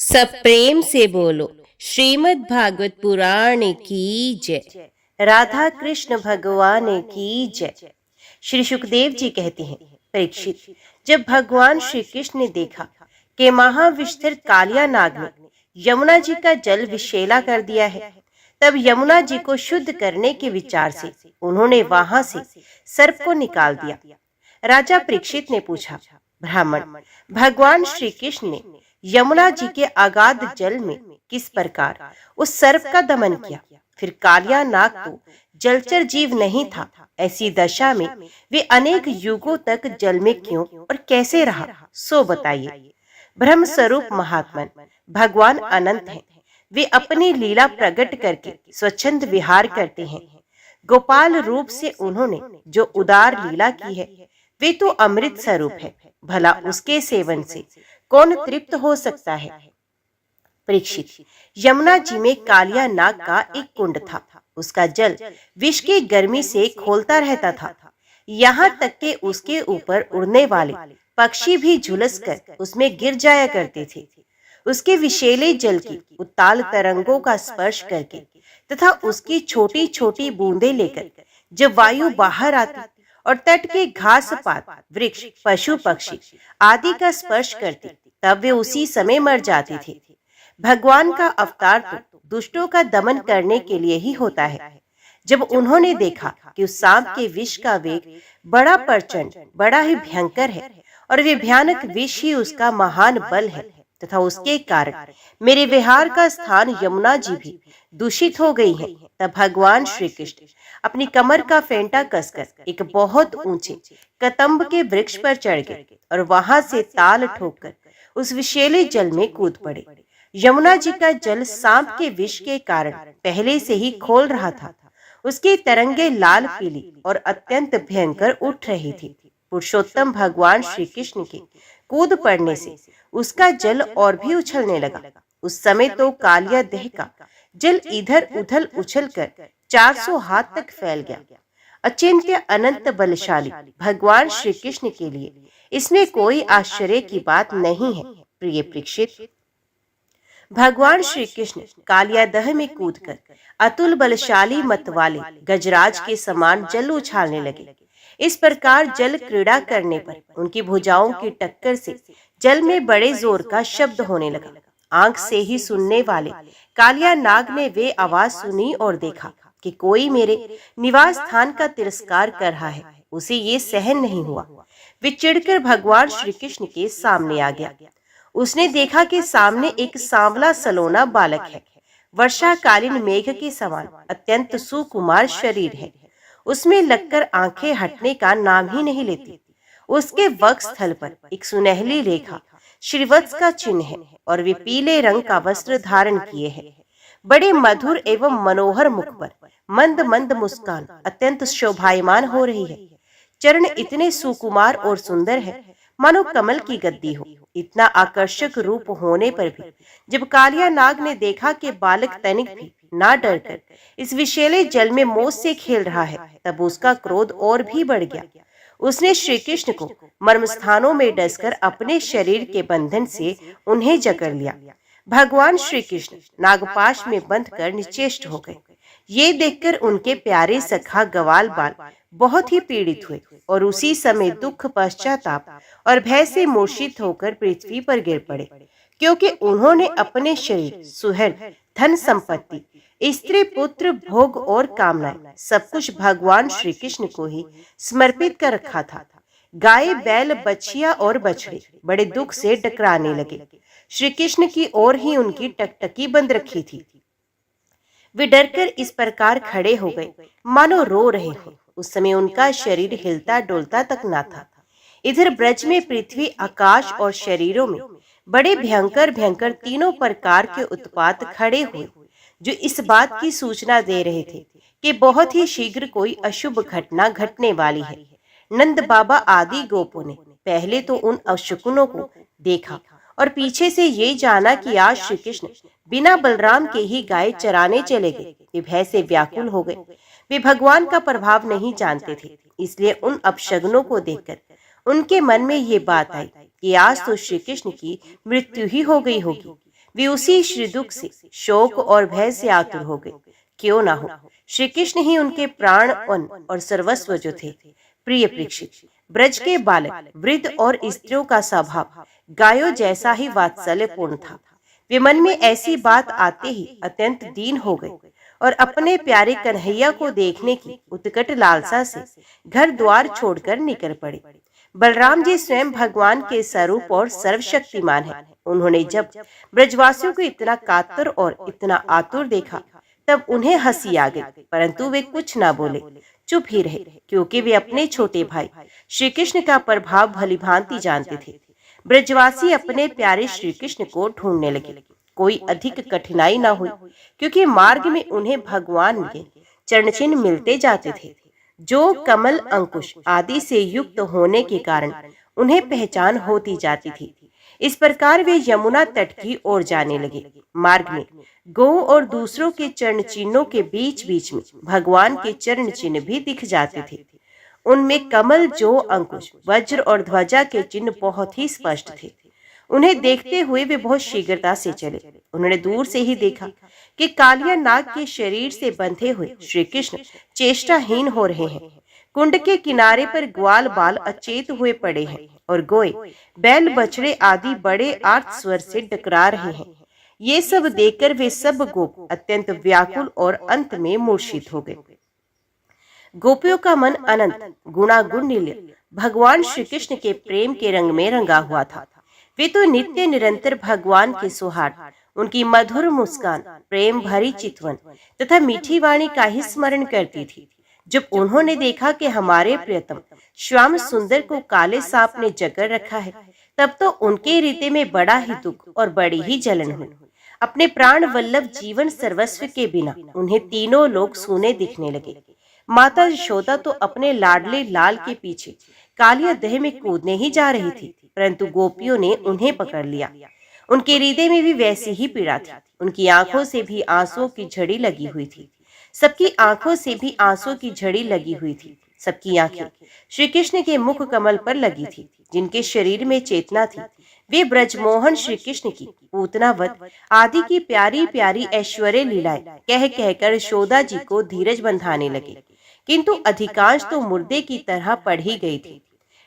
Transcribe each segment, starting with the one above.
सब प्रेम से बोलो श्रीमद् भागवत पुराण की जय। राधा कृष्ण भगवान की जय। श्री सुखदेव जी कहते हैं, परीक्षित, जब भगवान श्री कृष्ण ने देखा कि महाविस्तर कालिया नाग ने यमुना जी का जल विषैला कर दिया है, तब यमुना जी को शुद्ध करने के विचार से उन्होंने वहां से सर्प को निकाल दिया। राजा परीक्षित ने पूछा, ब्राह्मण, भगवान श्री कृष्ण ने यमुना जी के अगाध जल में किस प्रकार उस सर्प का दमन किया? फिर कालिया नाग तो जलचर जीव नहीं था, ऐसी दशा में वे अनेक युगों तक जल में क्यों और कैसे रहा, सो बताइए। ब्रह्म स्वरूप महात्मन भगवान अनंत हैं। वे अपनी लीला प्रकट करके स्वच्छंद विहार करते हैं। गोपाल रूप से उन्होंने जो उदार लीला की है, वे तो अमृत स्वरूप है। भला उसके सेवन से कौन तृप्त हो सकता है? परीक्षित, यमुना जी में कालिया नाग का एक कुंड था। उसका जल विष की गर्मी से खोलता रहता था। यहाँ तक कि उसके ऊपर उड़ने वाले पक्षी भी झुलस कर उसमें गिर जाया करते थे। उसके विषैले जल की उत्ताल तरंगों का स्पर्श करके तथा उसकी छोटी छोटी बूंदें लेकर जब वायु बाहर आती और तट के घास पात, वृक्ष, पशु पक्षी आदि का स्पर्श करते, तब वे उसी समय मर जाते थे। भगवान का अवतार तो दुष्टों का दमन करने के लिए ही होता है। जब उन्होंने देखा कि उस सांप के विष का वेग बड़ा प्रचंड, बड़ा ही भयंकर है और वे भयानक विष ही उसका महान बल है तथा उसके कारण मेरे विहार का स्थान यमुना जी भी दूषित हो गई है, तब भगवान श्री कृष्ण अपनी कमर का फेंटा कसकर एक बहुत ऊंचे कतंब के वृक्ष पर चढ़ गए और वहां से ताल ठोककर उस विषैले जल में कूद पड़े। यमुना जी का जल सांप के विष के कारण पहले से ही खोल रहा था। उसकी तरंगे लाल पीली और अत्यंत भयंकर उठ रही थी। पुरुषोत्तम भगवान श्री कृष्ण के कूद पड़ने से उसका जल और भी उछलने लगा। उस समय तो कालिया देह का जल इधर उधर उछलकर 400 हाथ तक फैल गया। अचिंत्य अनंत बलशाली भगवान श्री कृष्ण के लिए इसमें कोई आश्चर्य की बात नहीं है। प्रिय परीक्षित, भगवान श्री कृष्ण कालिया दह में कूदकर अतुल बलशाली मत वाले गजराज के समान जल उछालने लगे। इस प्रकार जल क्रीड़ा करने पर उनकी भुजाओं की टक्कर से जल में बड़े जोर का शब्द होने लगा। आंख से ही सुनने वाले कालिया नाग ने वे आवाज सुनी और देखा कि कोई मेरे निवास स्थान का तिरस्कार कर रहा है। उसे ये सहन नहीं हुआ। वे चिढ़कर भगवान श्री कृष्ण के सामने आ गया। उसने देखा कि सामने एक सांवला सलोना बालक है। वर्षाकालीन मेघ के समान अत्यंत सुकुमार शरीर है। उसमें लगकर आंखें हटने का नाम ही नहीं लेती। उसके वक्षस्थल पर एक सुनहली रेखा श्रीवत्स का चिन्ह है और वे पीले रंग का वस्त्र धारण किए हैं। बड़े मधुर एवं मनोहर मुख पर मंद मंद मुस्कान अत्यंत शोभायमान हो रही है। चरण इतने सुकुमार और सुंदर है मानो कमल की गद्दी हो। इतना आकर्षक रूप होने पर भी जब कालिया नाग ने देखा कि बालक तनिक भी ना डरकर इस विषैले जल में मौज से खेल रहा है, तब उसका क्रोध और भी बढ़ गया। उसने श्री कृष्ण को मर्म स्थानों में डसकर अपने शरीर के बंधन से उन्हें जकड़ लिया। भगवान श्री कृष्ण नागपाश में बंध कर निश्चेष्ट हो गए। ये देखकर उनके प्यारे सखा ग्वाल बाल बहुत ही पीड़ित हुए और उसी समय दुख, पश्चाताप और भय से मूर्छित होकर पृथ्वी पर गिर पड़े, क्योंकि उन्होंने अपने शरीर, सुहृद, धन संपत्ति, स्त्री, पुत्र, भोग और कामनाएं सब कुछ भगवान श्री कृष्ण को ही समर्पित कर रखा था। गाय, बैल, बछिया और बछड़े बड़े दुख से डकराने लगे। श्री कृष्ण की ओर ही उनकी टकटकी बंद रखी थी। वे डरकर इस प्रकार खड़े हो गए मानो रो रहे हो। उस समय उनका शरीर हिलता डोलता तक ना था। इधर ब्रज में पृथ्वी, आकाश और शरीरों में बड़े भयंकर भयंकर तीनों प्रकार के उत्पात खड़े हुए, जो इस बात की सूचना दे रहे थे कि बहुत ही शीघ्र कोई अशुभ घटना घटने वाली है। नंद बाबा आदि गोपों ने पहले तो उन अशकुनों को देखा और पीछे से ये जाना कि आज श्री कृष्ण बिना बलराम के ही गाय चराने चले गए। वे भय से व्याकुल हो गए। वे भगवान का प्रभाव नहीं जानते थे, इसलिए उन अपशगुनों को देखकर उनके मन में ये बात आई कि आज तो श्री कृष्ण की मृत्यु ही हो गई होगी। वे उसी श्री दुख से, शोक और भय से आतुर हो गए। क्यों ना हो, श्री कृष्ण ही उनके प्राण और सर्वस्व जो थे। प्रिय परीक्षित, ब्रज के बालक, वृद्ध और स्त्रियों का स्वभाव गायों जैसा ही वात्सल्यपूर्ण था। वे मन में ऐसी बात आते ही अत्यंत दीन हो गए और अपने प्यारे कन्हैया को देखने की उत्कट लालसा से घर द्वार छोड़कर निकल पड़े। बलराम जी स्वयं भगवान के स्वरूप और सर्वशक्तिमान हैं। उन्होंने जब ब्रजवासियों को इतना कातर और इतना आतुर देखा, तब उन्हें हंसी आ गई, परंतु वे कुछ ना बोले, चुप ही रहे, क्योंकि वे अपने छोटे भाई श्री कृष्ण का प्रभाव भलीभांति जानते थे। ब्रजवासी अपने प्यारे श्री कृष्ण को ढूंढने लगे। कोई अधिक कठिनाई ना हुई, क्योंकि मार्ग में उन्हें भगवान के चरण चिन्ह मिलते जाते थे, जो कमल, अंकुश आदि से युक्त होने के कारण उन्हें पहचान होती जाती थी। इस प्रकार वे यमुना तट की ओर जाने लगे। मार्ग में गौ और दूसरों के चरण चिन्हों के बीच बीच में भगवान के चरण चिन्ह भी दिख जाते थे। उनमें कमल, जो, अंकुश, वज्र और ध्वजा के चिन्ह बहुत ही स्पष्ट थे। उन्हें देखते हुए वे बहुत शीघ्रता से चले। उन्होंने दूर से ही देखा कि कालिया नाग के शरीर से बंधे हुए श्री कृष्ण चेष्टाहीन हो रहे हैं। कुंड के किनारे पर ग्वाल बाल अचेत हुए पड़े हैं और गोए, बैल, बछड़े आदि बड़े आर्त स्वर से डकरा रहे हैं। ये सब देखकर वे सब गोप अत्यंत व्याकुल और अंत में मूर्छित हो गए। गोपियों का मन अनंत गुणागुण निल्य भगवान श्री कृष्ण के प्रेम के रंग में रंगा हुआ था। वे तो नित्य निरंतर भगवान के सुहाग, उनकी मधुर मुस्कान, प्रेम भरी चितवन तथा मीठी वाणी का ही स्मरण करती थी। जब उन्होंने देखा कि हमारे प्रियतम श्याम सुंदर को काले सांप ने जकड़ रखा है, तब तो उनके हृदय में बड़ा ही दुख और बड़ी ही जलन हुई। अपने प्राण वल्लभ जीवन सर्वस्व के बिना उन्हें तीनों लोग सूने दिखने लगे। माता यशोदा तो अपने लाडले लाल के पीछे कालिया दह में कूदने ही जा रही थी, परंतु गोपियों ने उन्हें पकड़ लिया। उनके हृदय में भी वैसी ही पीड़ा थी। उनकी आंखों से भी आंसुओं की झड़ी लगी हुई थी। सबकी आंखों से भी आंसुओं की झड़ी लगी हुई थी। सबकी आंखें श्री कृष्ण के मुख कमल पर लगी थी। जिनके शरीर में चेतना थी, वे ब्रजमोहन श्री कृष्ण की पूतनावत आदि की प्यारी प्यारी ऐश्वर्य लीलाएं कह कहकर यशोदा जी को धीरज बंधाने लगे, किंतु अधिकांश तो मुर्दे की तरह पड़ ही गई थी।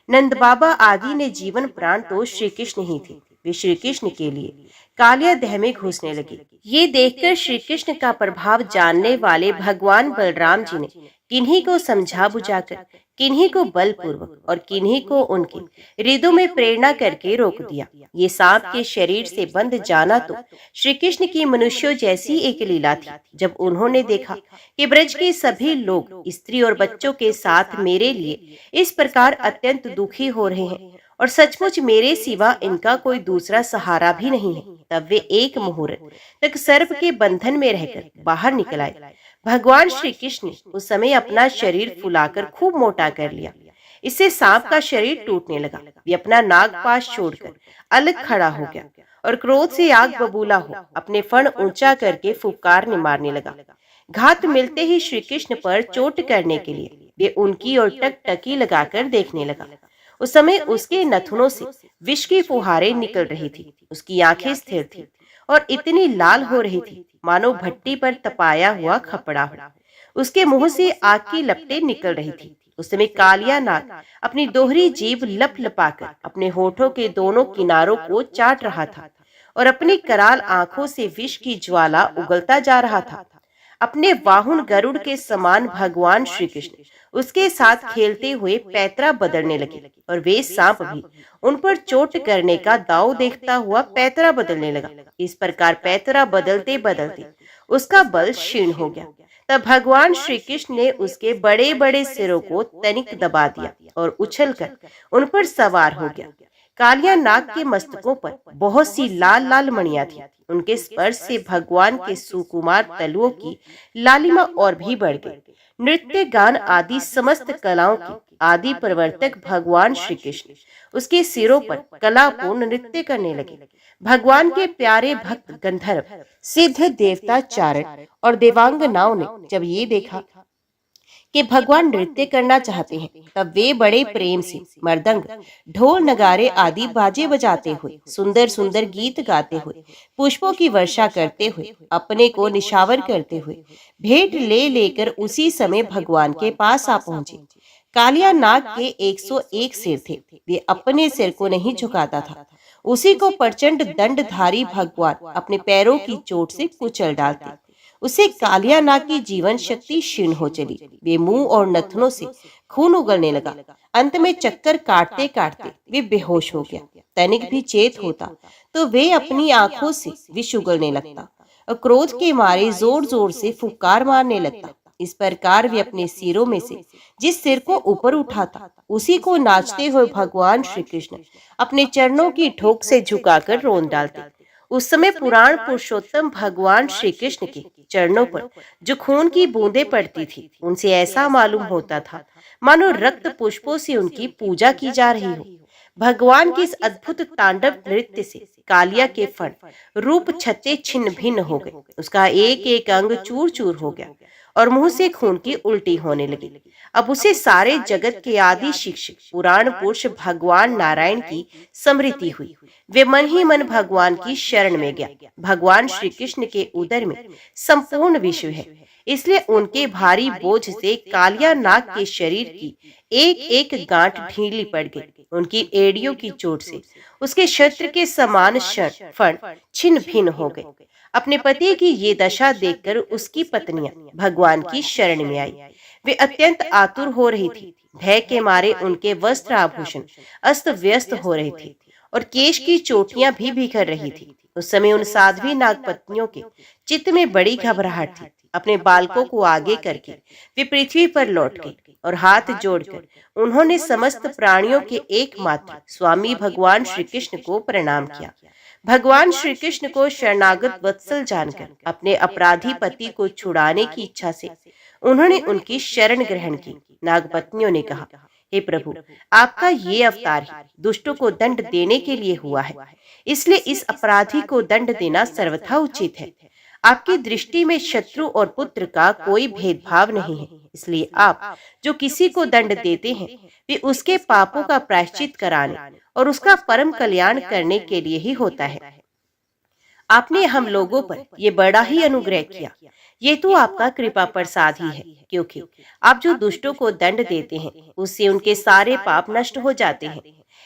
नंद बाबा आदि ने जीवन प्राण तो श्री कृष्ण ही थे। वे श्री कृष्ण के लिए कालिया दह में घुसने लगे। ये देखकर श्री कृष्ण का प्रभाव जानने वाले भगवान बलराम जी ने किन्हीं को समझा बुझाकर, किन्हीं को बलपूर्वक और किन्हीं को उनके हृदयों में प्रेरणा करके रोक दिया। ये सांप के शरीर से बंध जाना तो श्री कृष्ण की मनुष्यों जैसी एक लीला थी। जब उन्होंने देखा कि ब्रज के सभी लोग स्त्री और बच्चों के साथ मेरे लिए इस प्रकार अत्यंत दुखी हो रहे हैं और सचमुच मेरे सिवा इनका कोई दूसरा सहारा भी नहीं है, तब वे एक मुहूर्त तक सर्प के बंधन में रहकर बाहर निकल आए। भगवान श्री कृष्ण ने उस समय अपना शरीर फुलाकर खूब मोटा कर लिया। इससे सांप का शरीर टूटने लगा। वे अपना नागपाश छोड़कर अलग खड़ा हो गया और क्रोध से आग बबूला हो अपने फण ऊंचा करके फुफकार मारने लगा। घात मिलते ही श्री कृष्ण पर चोट करने के लिए वे उनकी ओर टकटकी लगाकर देखने लगा। उस समय उसके नथुनों से विष की फुहारें निकल रही थी। उसकी आंखें स्थिर थी और इतनी लाल हो रही थी मानो भट्टी पर तपाया हुआ खपड़ा हो। उसके मुंह से आग की लपटें निकल रही थी। उस समय कालिया नाग अपनी दोहरी जीभ लप लपाकर अपने होठों के दोनों किनारों को चाट रहा था और अपनी कराल आंखों से विष की ज्वाला उगलता जा रहा था। अपने वाहुन गरुड़ के समान भगवान श्री कृष्ण उसके साथ खेलते हुए पैतरा बदलने लगे और वे सांप भी उन पर चोट करने का दाव देखता हुआ पैतरा बदलने लगा। इस प्रकार पैतरा बदलते बदलते उसका बल क्षीण हो गया। तब भगवान श्री कृष्ण ने उसके बड़े बड़े सिरों को तनिक दबा दिया और उछलकर उन पर सवार हो गया। कालिया नाग के मस्तकों पर बहुत सी लाल लाल मणियां थी। उनके स्पर्श से भगवान के सुकुमार तलुओं की लालिमा और भी बढ़ गई। नृत्य, गान आदि समस्त कलाओं के आदि प्रवर्तक भगवान श्री कृष्ण उसके सिरों पर कलापूर्ण नृत्य करने लगे। भगवान के प्यारे भक्त गंधर्व, सिद्ध, देवता, चारण और देवांगनाओं ने जब ये देखा कि भगवान नृत्य करना चाहते हैं, तब वे बड़े प्रेम से मृदंग, ढोल, नगारे आदि बाजे बजाते हुए, सुंदर सुंदर गीत गाते हुए, पुष्पों की वर्षा करते हुए, अपने को निशावर करते हुए, भेंट ले लेकर उसी समय भगवान के पास आ पहुंचे। कालिया नाग के 101 सिर थे। वे अपने सिर को नहीं झुकाता था। उसी को प्रचंड दंडधारी भगवान अपने पैरों की चोट से कुचल डालते। उसे कालिया नाग की जीवन शक्ति क्षीण हो चली। वे मुंह और नथनों से खून उगलने लगा। अंत में चक्कर काटते काटते वे बेहोश हो गया। तनिक भी चेत होता तो वे अपनी आंखों से विष उगलने लगता और क्रोध के मारे जोर जोर से फुफकार मारने लगता। इस प्रकार वे अपने सिरों में से जिस सिर को ऊपर उठाता, उसी को नाचते हुए भगवान श्री कृष्ण अपने चरणों की ठोक से झुकाकर रोंद डालते। उस समय पुराण पुरुषोत्तम भगवान श्री कृष्ण के चरणों पर जो खून की बूंदें पड़ती थी, उनसे ऐसा मालूम होता था मानो रक्त पुष्पों से उनकी पूजा की जा रही हो। भगवान के इस अद्भुत तांडव नृत्य से कालिया के फण रूप छत्ते छिन्न भिन्न हो गए। उसका एक एक अंग चूर चूर हो गया और मुंह से खून की उल्टी होने लगी। अब उसे सारे जगत के आदि शिक्षक पुराण पुरुष भगवान नारायण की स्मृति हुई। वे मन ही मन भगवान की शरण में गया। भगवान श्री कृष्ण के उदर में संपूर्ण विश्व है, इसलिए उनके भारी बोझ से कालिया नाग के शरीर की एक एक गांठ ढीली पड़ गई। उनकी एड़ियों की चोट से उसके शस्त्र के समान फण छिन्न भिन्न हो गए। अपने पति की ये दशा देखकर उसकी पत्नियां भगवान की शरण में आई। वे अत्यंत आतुर हो रही थी। भय के मारे उनके वस्त्र आभूषण अस्त व्यस्त हो रहे थे और केश की चोटियां भी बिखर रही थी। उस समय उन साध्वी नागपत्नियों के चित्त में बड़ी घबराहट थी। अपने बालकों को आगे करके वे पृथ्वी पर लौट गए और हाथ जोड़कर उन्होंने समस्त प्राणियों के एकमात्र स्वामी भगवान श्री कृष्ण को प्रणाम किया। भगवान श्री कृष्ण को शरणागत वत्सल जानकर अपने अपराधी पति को छुड़ाने की इच्छा से उन्होंने उनकी शरण ग्रहण की। नागपत्नियों ने कहा, हे प्रभु, आपका ये अवतार ही दुष्टों को दंड देने के लिए हुआ है, इसलिए इस अपराधी को दंड देना सर्वथा उचित है। आपकी दृष्टि में शत्रु और पुत्र का कोई भेदभाव नहीं है, इसलिए आप जो किसी को दंड देते हैं वे उसके पापों का प्रायश्चित कराने और उसका परम कल्याण करने के लिए ही होता है। आपने हम लोगों पर ये बड़ा ही अनुग्रह किया। ये तो आपका कृपा प्रसाद ही है, क्योंकि आप जो दुष्टों को दंड देते हैं उससे उनके सारे पाप नष्ट हो जाते हैं।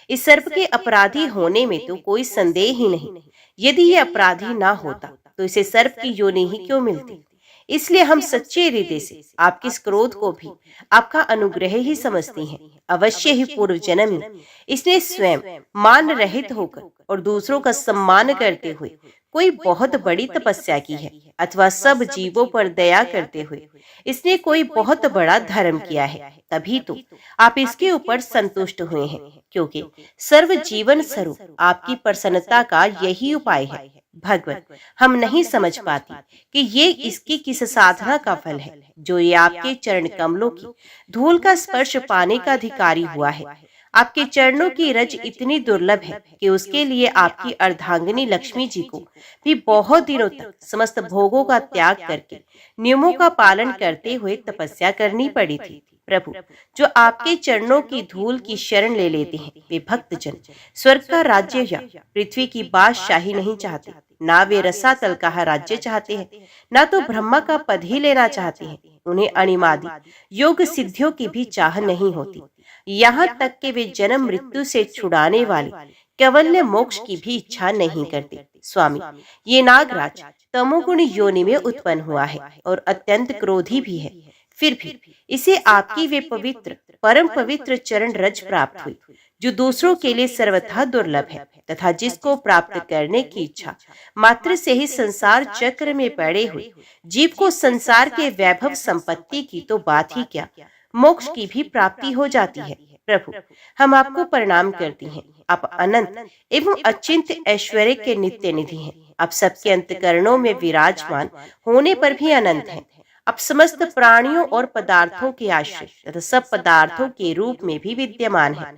इस सर्प के अपराधी होने में तो कोई संदेह ही नहीं। यदि ये अपराधी ना होता तो इसे सर्प की योनि ही क्यों मिलती। इसलिए हम सच्चे हृदय से आपके इस क्रोध को भी आपका अनुग्रह ही समझते हैं। अवश्य ही पूर्व जन्म में इसने स्वयं मान रहित होकर और दूसरों का सम्मान करते हुए कोई बहुत बड़ी तपस्या की है, अथवा सब जीवों पर दया करते हुए इसने कोई बहुत बड़ा धर्म किया है। तभी तो आप इसके ऊपर संतुष्ट हुए हैं, क्योंकि सर्व जीवन स्वरूप आपकी प्रसन्नता का यही उपाय है। भगवत, हम नहीं समझ पाती कि ये इसकी किस साधना का फल है जो ये आपके चरण कमलों की धूल का स्पर्श पाने का अधिकारी हुआ है। आपके चरणों की रज इतनी दुर्लभ है कि उसके लिए आपकी अर्धांगिनी लक्ष्मी जी को भी बहुत दिनों तक समस्त भोगों का त्याग करके नियमों का पालन करते हुए तपस्या करनी पड़ी थी। प्रभु, जो आपके चरणों की धूल की शरण ले लेते हैं वे भक्तजन स्वर्ग का राज्य या पृथ्वी की बादशाही नहीं चाहते। ना वे रसातल का राज्य चाहते हैं, ना तो ब्रह्मा का पद ही लेना चाहते हैं। उन्हें अणिमादि योग सिद्धियों की भी चाह नहीं होती। यहाँ तक कि वे जन्म मृत्यु से छुड़ाने वाले कैवल्य मोक्ष की भी इच्छा नहीं करते। स्वामी, ये नागराज तमोगुण योनि में उत्पन्न हुआ है और अत्यंत क्रोधी भी है। फिर भी इसे आपकी वे पवित्र परम पवित्र चरण रज प्राप्त हुई, जो दूसरों के लिए सर्वथा दुर्लभ है तथा जिसको प्राप्त करने की इच्छा मात्र से ही संसार चक्र में पड़े हुए जीव को संसार के वैभव संपत्ति की तो बात ही क्या, मोक्ष की भी प्राप्ति हो जाती है। प्रभु, हम आपको प्रणाम करती हैं। आप अनंत एवं अचिंत ऐश्वर्य के नित्य निधि हैं। आप सबके अंतकरणों में विराजमान होने पर भी अनंत हैं। आप समस्त प्राणियों और पदार्थों के आश्रय तथा सब पदार्थों के रूप में भी विद्यमान हैं।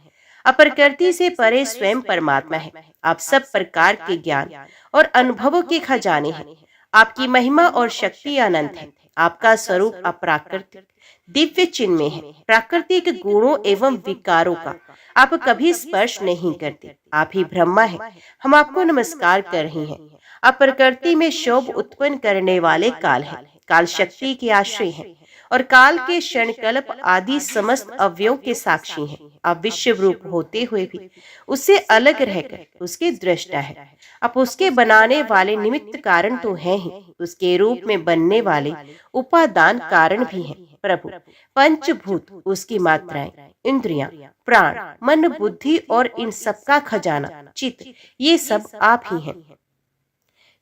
आप प्रकृति से परे स्वयं परमात्मा है। आप सब प्रकार के ज्ञान और अनुभवों के खजाने हैं। आपकी महिमा और शक्ति अनंत है। आपका स्वरूप अप्राकृतिक दिव्य चिन्ह में है। प्राकृतिक गुणों एवं विकारों का आप कभी स्पर्श नहीं करते। आप ही ब्रह्मा है। हम आपको नमस्कार कर रही हैं। आप प्रकृति में शोभ उत्पन्न करने वाले काल हैं। काल शक्ति के आश्रय हैं और काल के क्षणकल्प आदि समस्त अवयव के साक्षी हैं। आप विश्व रूप होते हुए भी उससे अलग रहकर उसके दृष्टा है। आप उसके बनाने वाले निमित्त कारण तो हैं ही, उसके रूप में बनने वाले उपादान कारण भी हैं। प्रभु, पंचभूत उसकी मात्राएं, इंद्रियां, प्राण, मन, बुद्धि और इन सब का खजाना चित्त, ये सब आप ही हैं।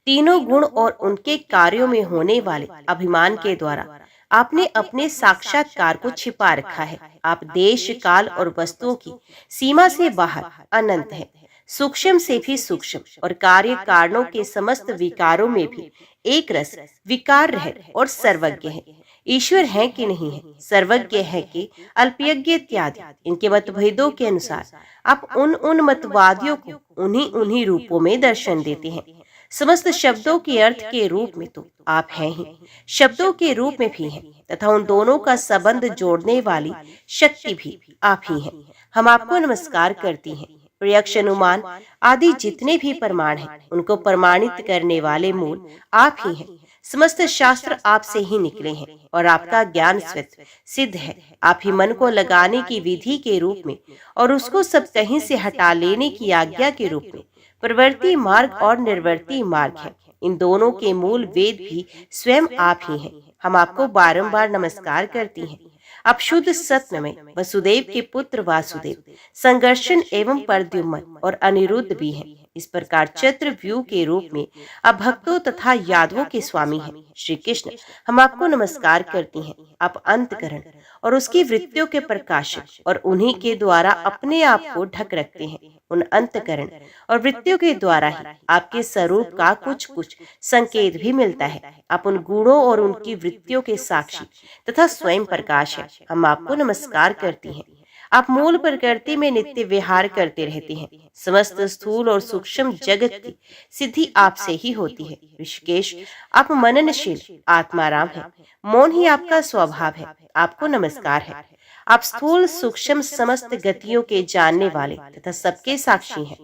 तीनों गुण और उनके कार्यों में होने वाले अभिमान के द्वारा आपने अपने साक्षात्कार को छिपा रखा है। आप देश, काल और वस्तुओं की सीमा से बाहर अनंत है, सूक्ष्म से भी सूक्ष्म और कार्य कारणों के समस्त विकारों में भी एक रस विकार रहित और सर्वज्ञ है। ईश्वर है कि नहीं है, सर्वज्ञ है कि अल्पज्ञ इत्यादि इनके मतभेदों के अनुसार आप उन मतवादियों को उन्हीं उन्हीं रूपों में दर्शन देते हैं। समस्त शब्दों के अर्थ के रूप में तो आप हैं ही, शब्दों के रूप में भी हैं तथा उन दोनों का संबंध जोड़ने वाली शक्ति भी आप ही हैं। हम आपको नमस्कार करती हैं। प्रयक्ष, अनुमान आदि जितने भी प्रमाण हैं उनको प्रमाणित करने वाले मूल आप ही हैं। समस्त शास्त्र आपसे ही निकले हैं और आपका ज्ञान स्वयं सिद्ध है। आप ही मन को लगाने की विधि के रूप में और उसको सब कहीं से हटा लेने की आज्ञा के रूप में प्रवृत्ति मार्ग और निर्वृत्ति मार्ग है। इन दोनों के मूल वेद भी स्वयं आप ही हैं। हम आपको बारंबार नमस्कार करती हैं। आप शुद्ध सत्य में वसुदेव के पुत्र वासुदेव, संघर्षण एवं प्रद्युम्न और अनिरुद्ध भी हैं। इस प्रकार चतुर्व्यूह के रूप में आप भक्तों तथा यादवों के स्वामी हैं। श्री कृष्ण, हम आपको नमस्कार करती हैं। आप अंतकरण और उसकी वृत्तियों के प्रकाशक और उन्हीं के द्वारा अपने आप को ढक रखते हैं। उन अंतकरण और वृत्तियों के द्वारा ही आपके स्वरूप का कुछ कुछ संकेत भी मिलता है। आप उन गुणों और उनकी वृत्तियों के साक्षी तथा स्वयं प्रकाश है। हम आपको नमस्कार करती हैं। आप मूल प्रकृति में नित्य विहार करते रहते हैं। समस्त स्थूल और सूक्ष्म जगत की सिद्धि आपसे ही होती है। ऋषिकेश, आप मननशील आत्माराम हैं। मौन ही आपका स्वभाव है। आपको नमस्कार है। आप स्थूल सूक्ष्म समस्त गतियों के जानने वाले तथा सबके साक्षी हैं।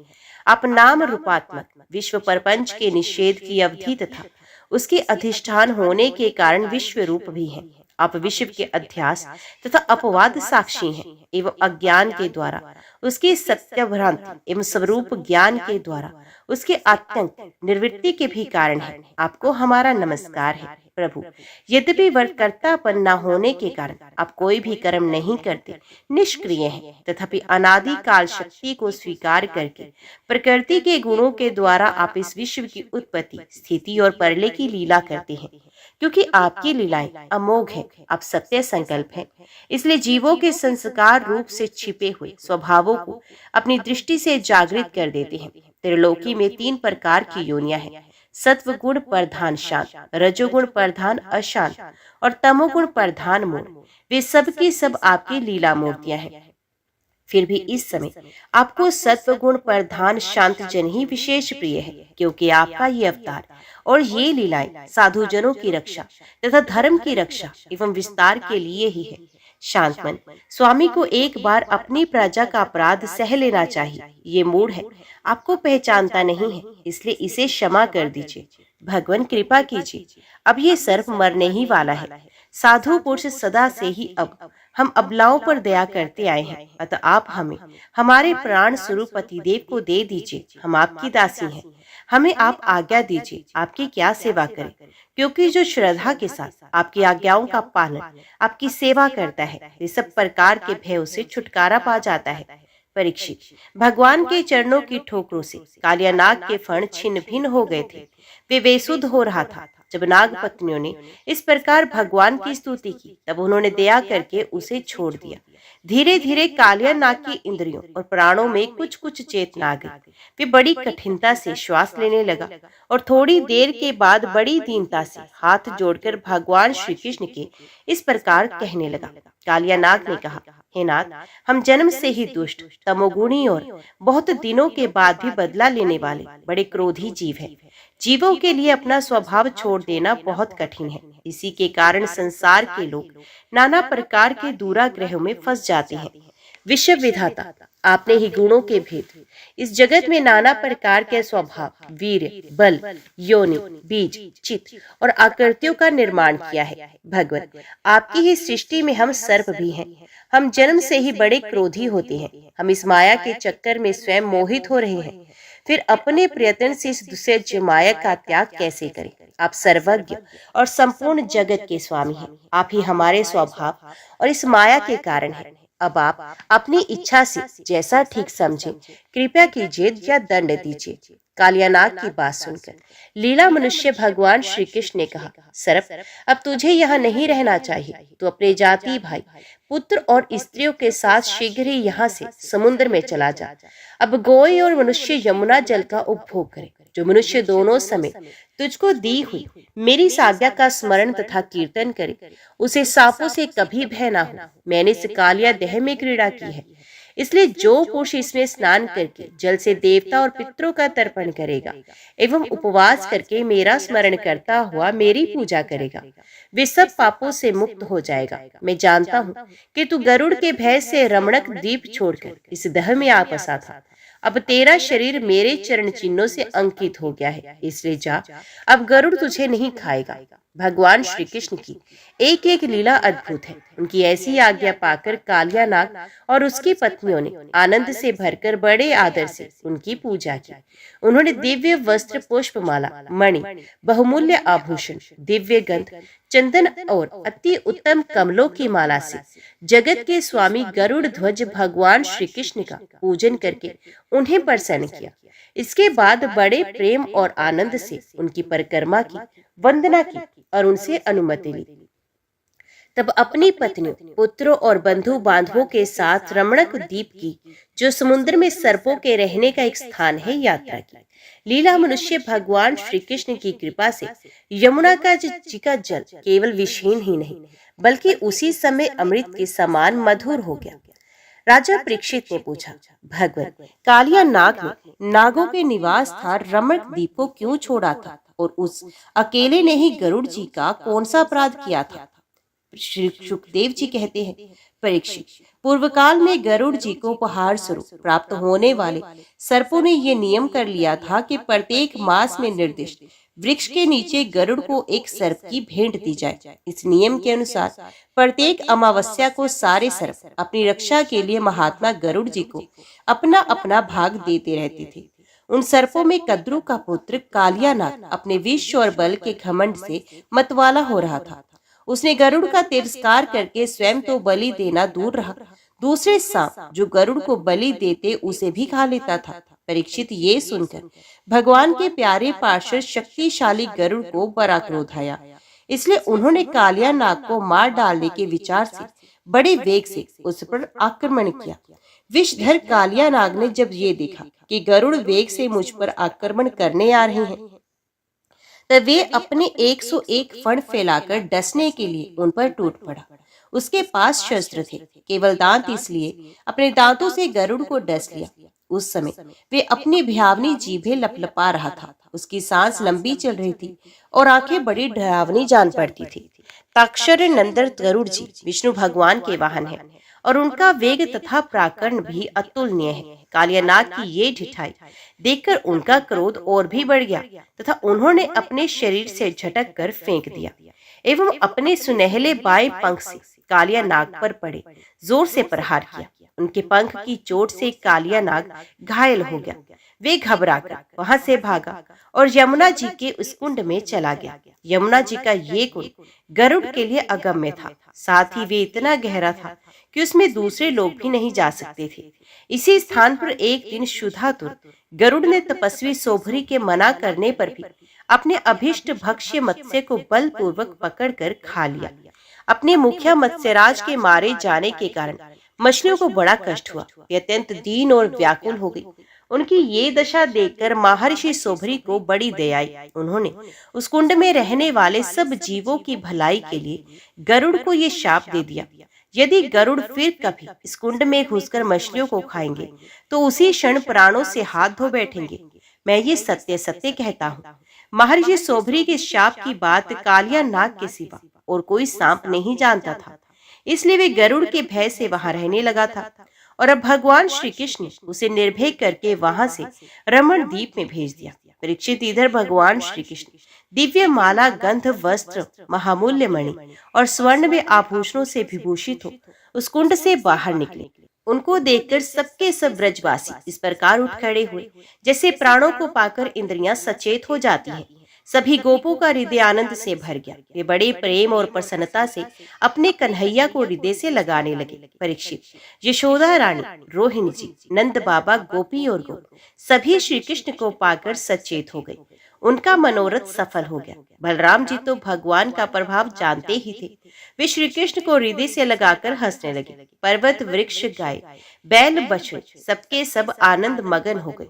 आप नाम रूपात्मक विश्व प्रपंच के निषेध की अवधि तथा उसके अधिष्ठान होने के कारण विश्व रूप भी हैं। आप विश्व के अध्यास तथा अपवाद साक्षी हैं एवं अज्ञान के द्वारा उसके सत्य भ्रांति एवं स्वरूप ज्ञान के द्वारा उसके आत्यंत निर्वृत्ति के भी कारण है। आपको हमारा नमस्कार है। प्रभु, यद्यपि वर्तकर्तापन न होने के कारण आप कोई भी कर्म नहीं करते, निष्क्रिय हैं, तथापि अनादि काल शक्ति को स्वीकार करके प्रकृति के गुणों के द्वारा आप इस विश्व की उत्पत्ति, स्थिति और प्रलय की लीला करते हैं। क्योंकि आपकी लीलाएं अमोघ है, आप सत्य संकल्प हैं, इसलिए जीवों के संस्कार रूप से छिपे हुए स्वभावों को अपनी दृष्टि से जागृत कर देते हैं। त्रिलोकी में 3 प्रकार की योनियां हैं: सत्व गुण प्रधान शांत, रजोगुण प्रधान अशांत और तमोगुण प्रधान मूढ़। वे सब की सब आपकी लीला मूर्तियां हैं। फिर भी इस समय आपको सत्व गुण प्रधान शांत जन ही विशेष प्रिय है, क्योंकि आपका ये अवतार और ये लीलाएं साधु जनों की रक्षा तथा धर्म की रक्षा एवं विस्तार के लिए ही है। शांत मन स्वामी को एक बार अपनी प्रजा का अपराध सह लेना चाहिए। ये मूढ़ है, आपको पहचानता नहीं है, इसलिए इसे क्षमा कर दीजिए। भगवान कृपा कीजिए, अब ये सर्प मरने ही वाला है। साधु पुरुष सदा से ही अब हम अबलाओं पर दया करते आए हैं, अतः आप हमें हमारे प्राण स्वरूप पतिदेव को दे दीजिए। हम आपकी दासी हैं, हमें आप आज्ञा दीजिए, आपकी क्या सेवा करें, क्योंकि जो श्रद्धा के साथ आपकी आज्ञाओं का पालन, आपकी सेवा करता है, वे सब प्रकार के भयों से छुटकारा पा जाता है। परीक्षित, भगवान के चरणों की ठोकरों से कालिया नाग के फण छिन्न भिन्न हो गए थे। वे बेसुध हो रहा था। जब नाग पत्नियों ने इस प्रकार भगवान की स्तुति की, तब उन्होंने दया करके उसे छोड़ दिया। धीरे धीरे कालिया नाग की इंद्रियों और प्राणों में कुछ कुछ चेतना आ गई। वे बड़ी कठिनता से श्वास लेने लगा और थोड़ी देर के बाद बड़ी दीनता से हाथ जोड़कर भगवान श्री कृष्ण के इस प्रकार कहने लगा। कालिया नाग ने कहा, हे नाथ, हम जन्म से ही दुष्ट, तमोगुणी और बहुत दिनों के बाद भी बदला लेने वाले बड़े क्रोधी जीव हैं। जीवों के लिए अपना स्वभाव छोड़ देना बहुत कठिन है। इसी के कारण संसार के लोग नाना प्रकार के दुराग्रहों में फंस जाते हैं। विश्व विधाता, आपने ही गुणों के भेद, इस जगत में नाना प्रकार के स्वभाव, वीर, बल, योनि, बीज, चित्त और आकृतियों का निर्माण किया है। भगवत, आपकी ही सृष्टि में हम सर्प भी हैं। हम जन्म से ही बड़े क्रोधी होते हैं। हम इस माया के चक्कर में स्वयं मोहित हो रहे हैं, फिर अपने प्रयत्न से इस दुस्सह्य माया का त्याग कैसे करें? आप सर्वज्ञ और संपूर्ण जगत के स्वामी हैं। आप ही हमारे स्वभाव और इस माया के कारण हैं। अब आप अपनी इच्छा से जैसा ठीक समझें, कृपया कीजिए या दंड दीजिए। कालियानाग की बात सुनकर लीला मनुष्य भगवान श्री कृष्ण ने कहा, सर्प, अब तुझे यहाँ नहीं रहना चाहिए। तू अपने जाति भाई, पुत्र और स्त्रियों के साथ शीघ्र ही यहाँ से समुद्र में चला जा। अब गोई और मनुष्य यमुना जल का उपभोग करे। जो मनुष्य दोनों समय तुझको दी हुई मेरी इस आज्ञा का स्मरण तथा कीर्तन करे, उसे सांपों से कभी भय ना हो। मैंने इस कालिया देह में क्रीड़ा की है, इसलिए जो पुरुष इसमें स्नान करके जल से देवता और पितरों का तर्पण करेगा एवं उपवास करके मेरा स्मरण करता हुआ मेरी पूजा करेगा, वे सब पापों से मुक्त हो जाएगा। मैं जानता हूँ कि तू गरुड़ के भय से रमणक द्वीप छोड़कर इस दह में आ फंसा था। अब तेरा शरीर मेरे चरण चिन्हों से अंकित हो गया है, इसलिए जा, अब गरुड़ तुझे नहीं खाएगा। भगवान श्री कृष्ण की एक एक लीला अद्भुत है। उनकी ऐसी आज्ञा पाकर कालियानाग और उसकी पत्नियों ने आनंद से भरकर बड़े आदर से उनकी पूजा की। उन्होंने दिव्य वस्त्र, पुष्पमाला, मणि, बहुमूल्य आभूषण, दिव्य गंध, चंदन और अति उत्तम कमलों की माला से जगत के स्वामी गरुड़ ध्वज भगवान श्री कृष्ण का पूजन करके उन्हें प्रसन्न किया। इसके बाद बड़े प्रेम और आनंद से उनकी परिक्रमा की, वंदना की और उनसे अनुमति ली। तब अपनी पत्नियों, पुत्रों और बंधु बांधवों के साथ रमणक द्वीप की, जो समुद्र में सर्पों के रहने का एक स्थान है, यात्रा की। लीला मनुष्य भगवान श्री कृष्ण की कृपा से यमुना का जी का जल केवल विषहीन ही नहीं, बल्कि उसी समय अमृत के समान मधुर हो गया। राजा परीक्षित ने पूछा, भगवत, कालिया नाग ने नागों के निवास स्थान रमणक द्वीप को क्यों छोड़ा था और उस अकेले ने ही गरुड़ जी का कौन सा अपराध किया था? श्री सुखदेव जी कहते हैं, परीक्षित, पूर्व काल में गरुड़ जी को उपहार स्वरूप प्राप्त होने वाले सर्पों ने ये नियम कर लिया था कि प्रत्येक मास में निर्दिष्ट वृक्ष के नीचे गरुड़ को एक सर्प की भेंट दी जाए। इस नियम के अनुसार प्रत्येक अमावस्या को सारे सर्प अपनी रक्षा के लिए महात्मा गरुड़ जी को अपना अपना भाग देते रहते थे। उन सर्पों में कद्रु का पुत्र कालियानाग अपने विष और बल के घमंड से मतवाला हो रहा था। उसने गरुड़ का तिरस्कार करके स्वयं तो बलि देना दूर रहा, दूसरे सांप जो गरुड़ को बलि देते उसे भी खा लेता था। परीक्षित ये सुनकर भगवान के प्यारे पार्षद शक्तिशाली गरुड़ को बड़ा क्रोध आया, इसलिए उन्होंने कालिया नाग को मार डालने के विचार से बड़े वेग से उस पर आक्रमण किया। विषधर कालिया नाग ने जब ये देखा कि गरुड़ वेग से मुझ पर आक्रमण करने आ रहे हैं, तब वे अपने 101 फण फैलाकर डसने के लिए उन पर टूट पड़ा। उसके पास शस्त्र थे, केवल दांत, इसलिए अपने दांतों से गरुड़ को डस लिया। उस समय वे अपनी भयावनी जीभें लपलपा रहा था। उसकी सांस लंबी चल रही थी और आंखें बड़ी डरावनी जान पड़ती थी। ताक्षर नंदन गरुड़ जी विष्णु भगवान के वाहन है और उनका वेग तथा पराक्रम भी अतुलनीय है। कालियानाग की ये ढिठाई देखकर उनका क्रोध और भी बढ़ गया तथा उन्होंने अपने शरीर से झटक कर फेंक दिया एवं अपने सुनहले बाएं पंख से कालियानाग पर पड़े जोर से प्रहार किया। उनके पंख की चोट से कालियानाग घायल हो गया। वे घबराकर वहां से भागा और यमुना जी के उस कुंड में चला गया। यमुना जी का ये कुंड गरुड़ के लिए अगम्य था, साथ ही वे इतना गहरा था कि उसमें दूसरे लोग भी नहीं जा सकते थे। इसी स्थान पर एक दिन शुद्धातुर गरुड़ ने तपस्वी सोभरी के मना करने पर भी अपने अभिष्ट भक्ष्य मत्स्य को बलपूर्वक पकड़कर खा लिया। अपने मुखिया मत्स्यराज के मारे जाने के कारण मछलियों को बड़ा कष्ट हुआ। वे अत्यंत दीन और व्याकुल हो गई। उनकी ये दशा देखकर महर्षि सोभरी को बड़ी दया आई। उन्होंने उस कुंड में रहने वाले सब जीवों की भलाई के लिए गरुड़ को ये शाप दे दिया, यदि गरुड़ फिर कभी इस कुंड में घुसकर मछलियों को खाएंगे तो उसी क्षण प्राणों से हाथ धो बैठेंगे। मैं ये सत्य सत्य कहता हूँ। महर्षि सोभरी के शाप की बात कालिया नाग के सिवा और कोई सांप नहीं जानता था, इसलिए वे गरुड़ के भय से वहां रहने लगा था। और अब भगवान श्री कृष्ण ने उसे निर्भय करके वहां से रमण द्वीप में भेज दिया। परीक्षित, इधर भगवान श्री कृष्ण दिव्य माला, गंध, वस्त्र, महामूल्य मणि और स्वर्ण में आभूषणों से विभूषित हो उस कुंड से बाहर निकले। उनको देखकर सबके सब ब्रजवासी इस प्रकार उठ खड़े हुए जैसे प्राणों को पाकर इंद्रियां सचेत हो जाती हैं। सभी गोपों का हृदय आनंद से भर गया। वे बड़े प्रेम और प्रसन्नता से अपने कन्हैया को हृदय से लगाने लगे। परीक्षित, यशोदा रानी, रोहिणी जी, नंद बाबा, गोपी और गोप सभी श्री कृष्ण को पाकर सचेत हो गए। उनका मनोरथ सफल हो गया। बलराम जी तो भगवान का प्रभाव जानते ही थे। वे श्री कृष्ण को हृदय से लगाकर हंसने लगे। पर्वत, वृक्ष, गाय, बैल, बछड़े सबके सब आनंद मगन हो गए।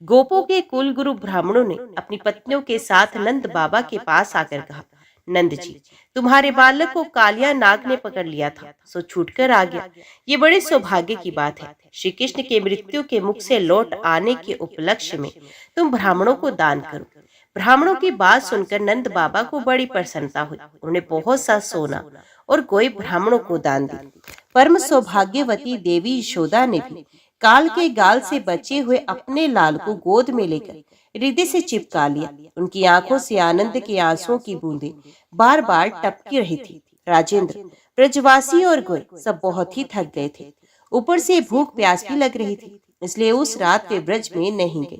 गोपों के कुल गुरु ब्राह्मणों ने अपनी पत्नियों के साथ नंद बाबा के पास आकर कहा, नंद जी, तुम्हारे बालक को कालिया नाग ने पकड़ लिया था, सो छूटकर आ गया। ये बड़े सौभाग्य की बात है। श्री कृष्ण के मृत्यु के मुख से लौट आने के उपलक्ष्य में तुम ब्राह्मणों को दान करो। ब्राह्मणों की बात सुनकर नंद बाबा को बड़ी प्रसन्नता हुई। उन्होंने बहुत सा सोना और कोई ब्राह्मणों को दान दी। परम सौभाग्यवती देवी यशोदा ने भी काल के गाल से बचे हुए अपने लाल को गोद में लेकर हृदय से चिपका लिया। उनकी आंखों से आनंद के आंसुओं की बूंदें बार बार टपकी रही थी। राजेंद्र, ब्रजवासी और गोय सब बहुत ही थक गए थे। ऊपर से भूख प्यास भी लग रही थी, इसलिए उस रात वे ब्रज में नहीं गए।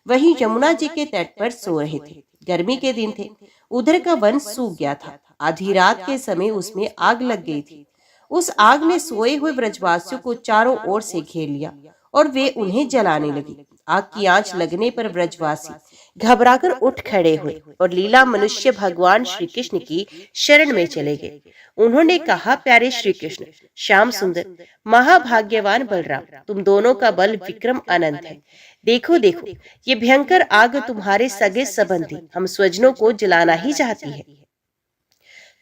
वहीं यमुना जी के तट पर सो रहे थे। गर्मी के दिन थे, उधर का वन सूख गया था। आधी रात के समय उसमें आग लग गई थी। उस आग ने सोए हुए ब्रजवासियों को चारों ओर से घेर लिया और वे उन्हें जलाने लगी। आग की आंच लगने पर ब्रजवासी घबराकर उठ खड़े हुए और लीला मनुष्य भगवान श्री कृष्ण की शरण में चले गए। उन्होंने कहा, प्यारे श्री कृष्ण, श्याम सुंदर, महाभाग्यवान बलराम, तुम दोनों का बल विक्रम अनंत है। देखो देखो, ये भयंकर आग तुम्हारे सगे संबंधी हम स्वजनों को जलाना ही चाहती है।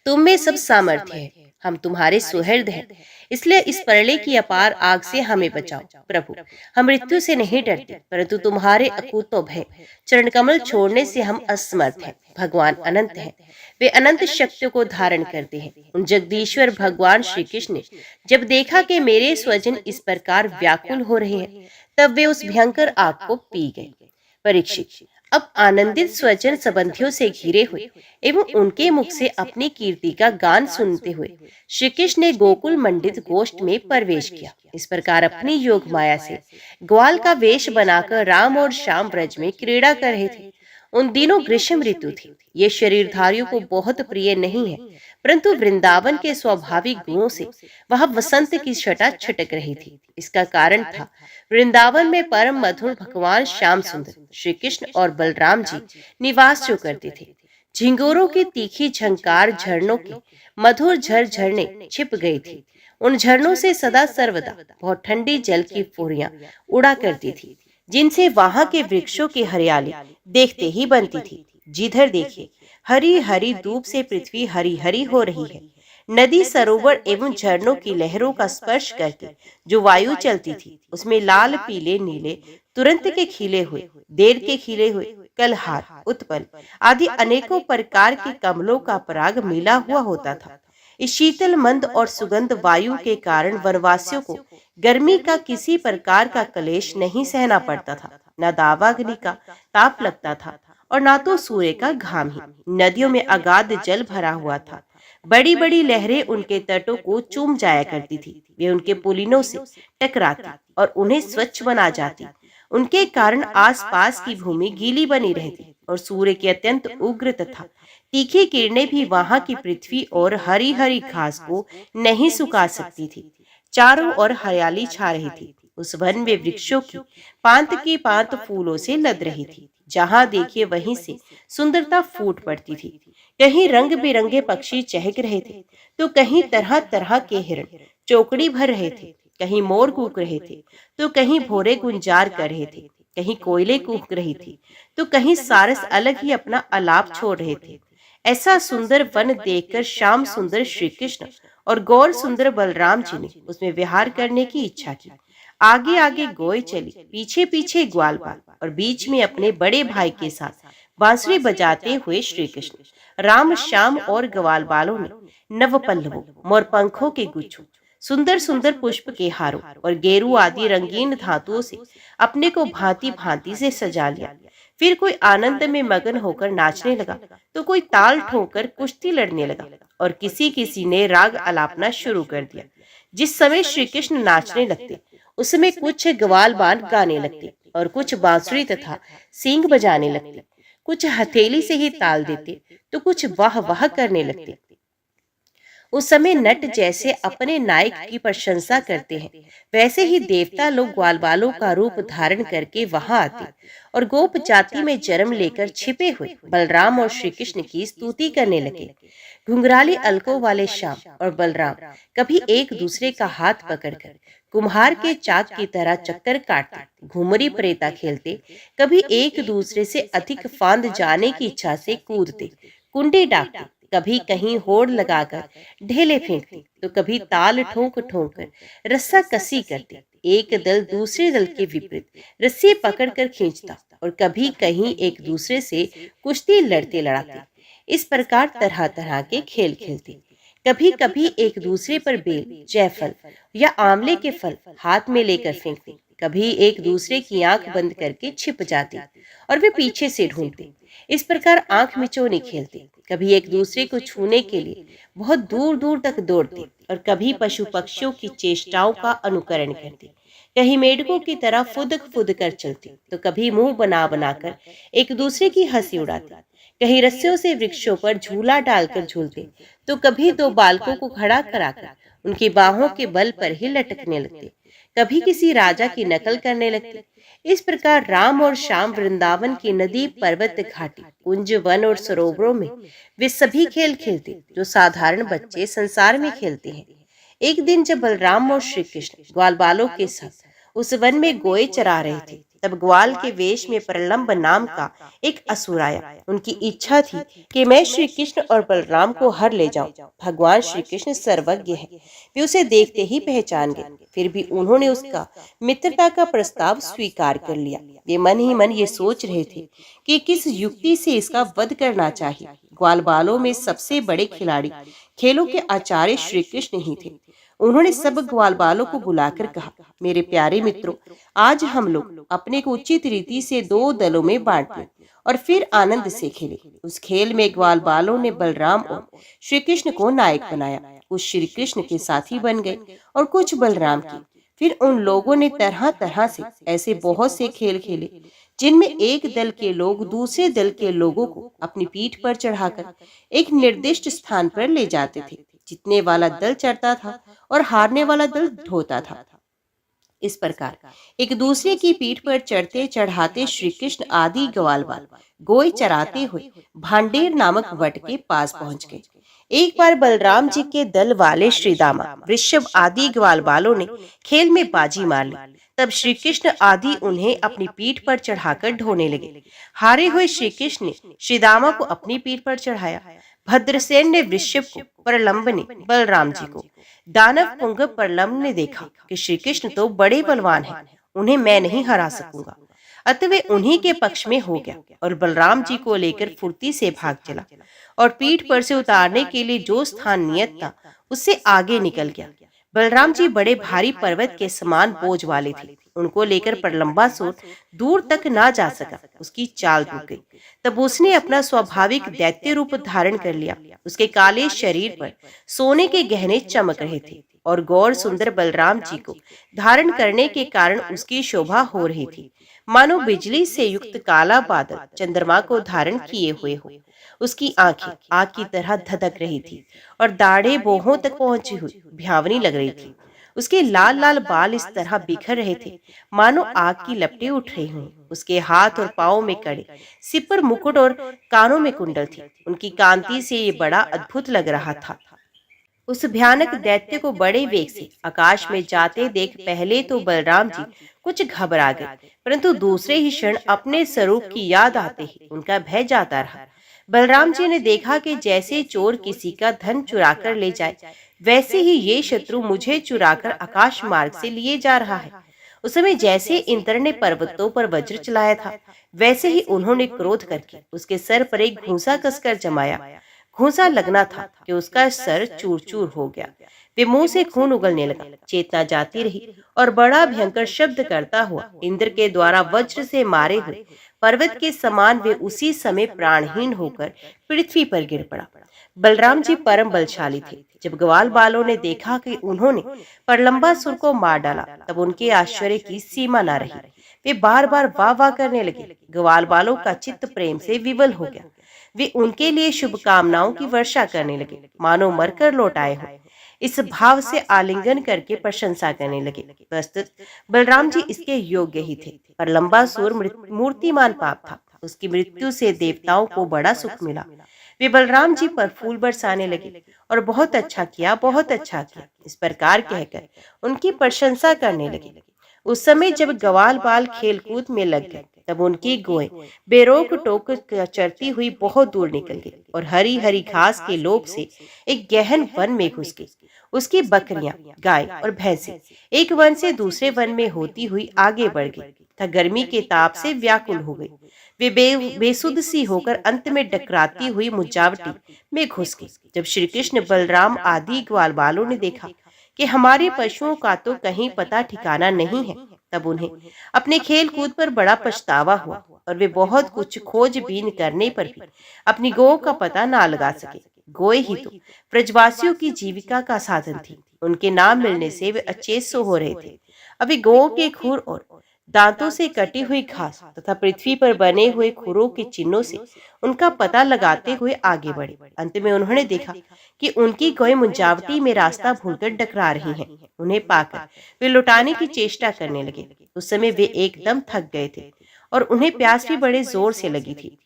तुम में सब सामर्थ्य है, हम तुम्हारे सुहृद हैं, इसलिए इस प्रलय की अपार आग से हमें बचाओ। प्रभु, हम मृत्यु से नहीं डरते, परंतु तुम्हारे अकूतो भय चरण कमल छोड़ने से हम असमर्थ हैं। भगवान अनंत हैं, वे अनंत शक्तियों को धारण करते हैं। उन जगदीश्वर भगवान श्री कृष्ण ने जब देखा कि मेरे स्वजन इस प्रकार व्याकुल हो रहे हैं, तब वे उस भयंकर आग को पी गए। परीक्षित, अब आनंदित स्वजन संबंधियों से घिरे हुए एवं उनके मुख से अपनी कीर्ति का गान सुनते हुए श्री कृष्ण ने गोकुल मंडित गोष्ठ में प्रवेश किया। इस प्रकार अपनी योग माया से ग्वाल का वेश बनाकर राम और श्याम ब्रज में क्रीड़ा कर रहे थे। उन दिनों ग्रीष्म ऋतु थी। ये शरीरधारियों को बहुत प्रिय नहीं है, परंतु वृंदावन के स्वाभाविक गुणों से वह वसंत की छटा छिटक रही थी। इसका कारण था वृंदावन में परम मधुर भगवान श्याम सुंदर श्री कृष्ण और बलराम जी निवास जो करते थे। झिंगोरों की तीखी झंकार, झरनों के मधुर झरझरने छिप गई थी। उन झरनों से सदा सर्वदा बहुत ठंडी जल की फुहरियां उड़ा करती थी, जिनसे वहां के वृक्षों की हरियाली देखते ही बनती थी। जिधर देखिए हरी हरी धूप से पृथ्वी हरी हरी हो रही है। नदी, सरोवर एवं झरनों की लहरों का स्पर्श करके जो वायु चलती थी, उसमें लाल, पीले, नीले, तुरंत के खिले हुए, देर के खिले हुए, कलहार, उत्पल आदि अनेकों प्रकार के कमलों का पराग मिला हुआ होता था। इस शीतल, मंद और सुगंध वायु के कारण वनवासियों को गर्मी का किसी प्रकार का क्लेश नहीं सहना पड़ता था। न दावाग्नि का ताप लगता था और ना तो सूर्य का घाम ही। नदियों में अगाध जल भरा हुआ था। बड़ी बड़ी लहरें उनके तटों को चूम जाया करती थी। वे उनके पुलिनों से टकराती और उन्हें स्वच्छ बना जाती। उनके कारण आसपास की भूमि गीली बनी रहती और सूर्य की अत्यंत उग्र तथा तीखी किरणें भी वहां की पृथ्वी और हरी हरी घास को नहीं सुखा सकती थी। चारों ओर हरियाली छा रही थी। उस वन में वृक्षों की पांत फूलों से लद रही थी। जहां देखिए वहीं से सुंदरता फूट पड़ती थी। कहीं रंग बिरंगे पक्षी चहक रहे थे, तो कहीं तरह तरह के हिरण चौकड़ी भर रहे थे। कहीं मोर कूक रहे थे, तो कहीं भोरे गुंजार कर रहे थे। कहीं कोयले कूक रही थी, तो कहीं सारस अलग ही अपना आलाप छोड़ रहे थे। ऐसा सुंदर वन देखकर श्याम सुंदर श्री कृष्ण और गौर सुंदर बलराम जी ने उसमें विहार करने की इच्छा की। आगे आगे गोय चली, पीछे पीछे ग्वालपाल और बीच में अपने बड़े भाई के साथ बांसुरी बजाते हुए श्री कृष्ण राम श्याम और ग्वाल बालों ने नव पल्लवों, मोरपंखों के गुच्छों, सुंदर सुंदर पुष्प के हारों और गेरू आदि रंगीन धातुओं से अपने को भांति भांति से सजा लिया। फिर कोई आनंद में मगन होकर नाचने लगा, तो कोई ताल ठोकर कुश्ती लड़ने लगा और किसी किसी ने राग अलापना शुरू कर दिया। जिस समय श्री कृष्ण नाचने लगते, उस समय कुछ ग्वाल बाल गाने लगते और कुछ बांसुरी तथा सींग बजाने लगते, कुछ हथेली से ही ताल देते तो कुछ वाह वाह करने लगते। उस समय नट जैसे अपने नायक की प्रशंसा करते हैं, वैसे ही देवता लोग ग्वाल बालों का रूप धारण करके वहां आते और गोप जाति में जन्म लेकर छिपे हुए बलराम और श्री कृष्ण की स्तुति करने लगे। घुंघराली अलकों वाले श्याम और बलराम कभी एक दूसरे का हाथ पकड़कर कुम्हार के चाक की तरह चक्कर काटते, घुमरी परेता खेलते, कभी एक दूसरे से अधिक फांद जाने की इच्छा से कूदते, कुंडे डाकते, कभी कहीं होड़ लगाकर ढेले फेंकते, तो कभी ताल ठोंक ठोंक कर रस्सा कसी करते, एक दल दूसरे दल के विपरीत रस्सी पकड़कर खींचता और कभी कहीं एक दूसरे से कुश्ती लड़ते लड़ाते। इस प्रकार तरह तरह के खेल खेलते। कभी कभी एक दूसरे पर बेल, जायफल या आंवले के फल हाथ में लेकर फेंकते, कभी एक दूसरे की आंख बंद करके छिप जाते और वे पीछे से ढूंढते। इस प्रकार आंख मिचौनी खेलते। कभी एक दूसरे को छूने के लिए बहुत दूर दूर तक दौड़ते और कभी पशु पक्षियों की चेष्टाओं का अनुकरण करते, कहीं मेढकों की तरह फुदक फुद कर चलते, तो कभी मुंह बना बनाकर एक दूसरे की हंसी उड़ाते, कहीं रस्सियों से वृक्षों पर झूला डालकर झूलते, तो कभी दो बालकों को खड़ा कराकर उनकी बाहों के बल पर ही लटकने लगते, कभी किसी राजा की नकल करने लगते। इस प्रकार राम और श्याम वृंदावन की नदी, पर्वत, घाटी, कुंज, वन और सरोवरों में वे सभी खेल खेलते जो साधारण बच्चे संसार में खेलते हैं। एक दिन जब बलराम और श्री कृष्ण ग्वाल बालों के साथ उस वन में गोए चरा रहे थे, तब ग्वाल के वेश में प्रलंब नाम का एक असुर आया। उनकी इच्छा थी कि मैं श्री कृष्ण और बलराम को हर ले जाऊं। भगवान श्री कृष्ण सर्वज्ञ है, वे उसे देखते ही पहचान गए। फिर भी उन्होंने उसका मित्रता का प्रस्ताव स्वीकार कर लिया। वे मन ही मन ये सोच रहे थे कि किस युक्ति से इसका वध करना चाहिए। ग्वाल बालों में सबसे बड़े खिलाड़ी, खेलों के आचार्य श्री कृष्ण ही थे। उन्होंने सब ग्वाल बालों को बुलाकर कहा, मेरे प्यारे मित्रों, आज हम लोग अपने को उचित रीति से दो दलों में बांट लें और फिर आनंद से खेले। उस खेल में ग्वाल बालों ने बलराम और श्री कृष्ण को नायक बनाया। कुछ श्री कृष्ण के साथी बन गए और कुछ बलराम की। फिर उन लोगों ने तरह तरह से ऐसे बहुत से खेल खेले जिनमें एक दल के लोग दूसरे दल के लोगों को अपनी पीठ पर चढ़ाकर एक निर्दिष्ट स्थान पर ले जाते थे। जीतने वाला दल चढ़ता था और हारने वाला दल ढोता था। इस प्रकार एक दूसरे की पीठ पर चढ़ते चढ़ाते श्री कृष्ण आदि ग्वाल बाल गोए चराते हुए भांडेर नामक वट के पास पहुंच गए। एक बार बलराम जी के दल वाले श्रीदामा, वृषभ आदि ग्वाल बालों ने खेल में बाजी मार ली। तब श्री कृष्ण आदि उन्हें अपनी पीठ पर चढ़ाकर ढोने लगे। हारे हुए श्री कृष्ण ने श्रीदामा को अपनी पीठ पर चढ़ाया। भद्रसेन ने वृषभ को, प्रलंब ने बलराम जी को। दानव पुंग प्रलंब ने देखा कि श्री कृष्ण तो बड़े बलवान हैं, उन्हें मैं नहीं हरा सकूंगा। अतः वे उन्हीं के पक्ष में हो गया और बलराम जी को लेकर फुर्ती से भाग चला और पीठ पर से उतारने के लिए जो स्थान नियत था उससे आगे निकल गया। बलराम जी बड़े भारी पर्वत के समान बोझ वाले थे। उनको लेकर प्रलंबासुर दूर तक ना जा सका, उसकी चाल रुक गई। तब उसने अपना स्वाभाविक दैत्य रूप धारण कर लिया। उसके काले शरीर पर सोने के गहने चमक रहे थे और गौर सुंदर बलराम जी को धारण करने के कारण उसकी शोभा हो रही थी, मानो बिजली से युक्त काला बादल चंद्रमा को धारण किए हुए हो। उसकी आंखें आग की तरह धधक रही थी और दाढ़ें बोहों तक पहुंची हुई भयावनी लग रही थी। उसके लाल लाल बाल इस तरह बिखर रहे थे मानो आग की लपटें उठ रही हों। उसके हाथ और पांव में कड़े, सिर पर मुकुट और कानों में कुंडल थी। उनकी कांति से ये बड़ा अद्भुत लग रहा था। उस भयानक दैत्य को बड़े वेग से आकाश में जाते देख पहले तो बलराम जी कुछ घबरा गए, परंतु दूसरे ही क्षण अपने स्वरूप की याद आते ही उनका भय जाता रहा। बलराम जी ने देखा कि जैसे चोर किसी का धन चुरा कर ले जाए, वैसे ही ये शत्रु मुझे चुराकर आकाश मार्ग से लिए जा रहा है। उस समय जैसे इंद्र ने पर्वतों पर वज्र चलाया था, वैसे ही उन्होंने क्रोध करके उसके सर पर एक घूंसा कसकर जमाया। घूंसा लगना था कि उसका सर चूर चूर हो गया। वे मुंह से खून उगलने लगा, चेतना जाती रही और बड़ा भयंकर शब्द करता हुआ इंद्र के द्वारा वज्र से मारे हुए पर्वत के समान वे उसी समय प्राणहीन होकर पृथ्वी पर गिर पड़ा। बलराम जी परम बलशाली थे। जब ग्वाल बालों ने देखा कि उन्होंने प्रलंबासुर को मार डाला, तब उनके आश्चर्य की सीमा न रही। वे बार बार वाह वाह करने लगे। ग्वाल बालों का चित्त प्रेम से विवल हो गया। वे उनके लिए शुभकामनाओं की वर्षा करने लगे, मानो मरकर लौट आए हो। इस भाव से आलिंगन करके प्रशंसा करने लगे। प्रस्तुत बलराम जी इसके योग्य ही थे। पर लंबासुर मूर्तिमान पाप था। उसकी मृत्यु से देवताओं को बड़ा सुख मिला। वे बलराम जी पर फूल बरसाने लगे और बहुत अच्छा किया, बहुत अच्छा किया, इस प्रकार कहकर उनकी प्रशंसा करने लगे। उस समय जब ग्वाल बाल खेल कूद में लग गए, तब उनकी गोएं बेरोक टोक चरती हुई बहुत दूर निकल गई और हरी हरी घास के लोभ से एक गहन वन में घुस गई। उसकी बकरियां, गाय और भैंसें एक वन से दूसरे वन में होती हुई आगे बढ़ गई तथा गर्मी के ताप से व्याकुल हो गई। वे बेसुध सी होकर अंत में डकराती हुई मुजावटी में घुस गई। जब श्री कृष्ण, बलराम आदि ग्वाल बालों ने देखा कि हमारे पशुओं का तो कहीं पता ठिकाना नहीं है, तब उन्हें अपने खेल कूद पर बड़ा पछतावा हुआ और वे बहुत कुछ खोजबीन करने पर भी अपनी गौ का पता ना लगा सके। गोए ही तो ब्रजवासियों की जीविका का साधन थी। उनके नाम मिलने से वे अचेत हो रहे थे। अभी गौ के खुर और दांतों से कटी हुई घास तथा पृथ्वी पर बने हुए खुरों के चिन्हों से उनका पता लगाते हुए आगे बढ़े। अंत में उन्होंने देखा कि उनकी गौएं मुंजावटी में रास्ता भूलकर डकरा रही हैं। उन्हें पाकर वे लौटाने की चेष्टा करने लगे। उस समय वे एकदम थक गए थे और उन्हें प्यास भी बड़े जोर से लगी थी।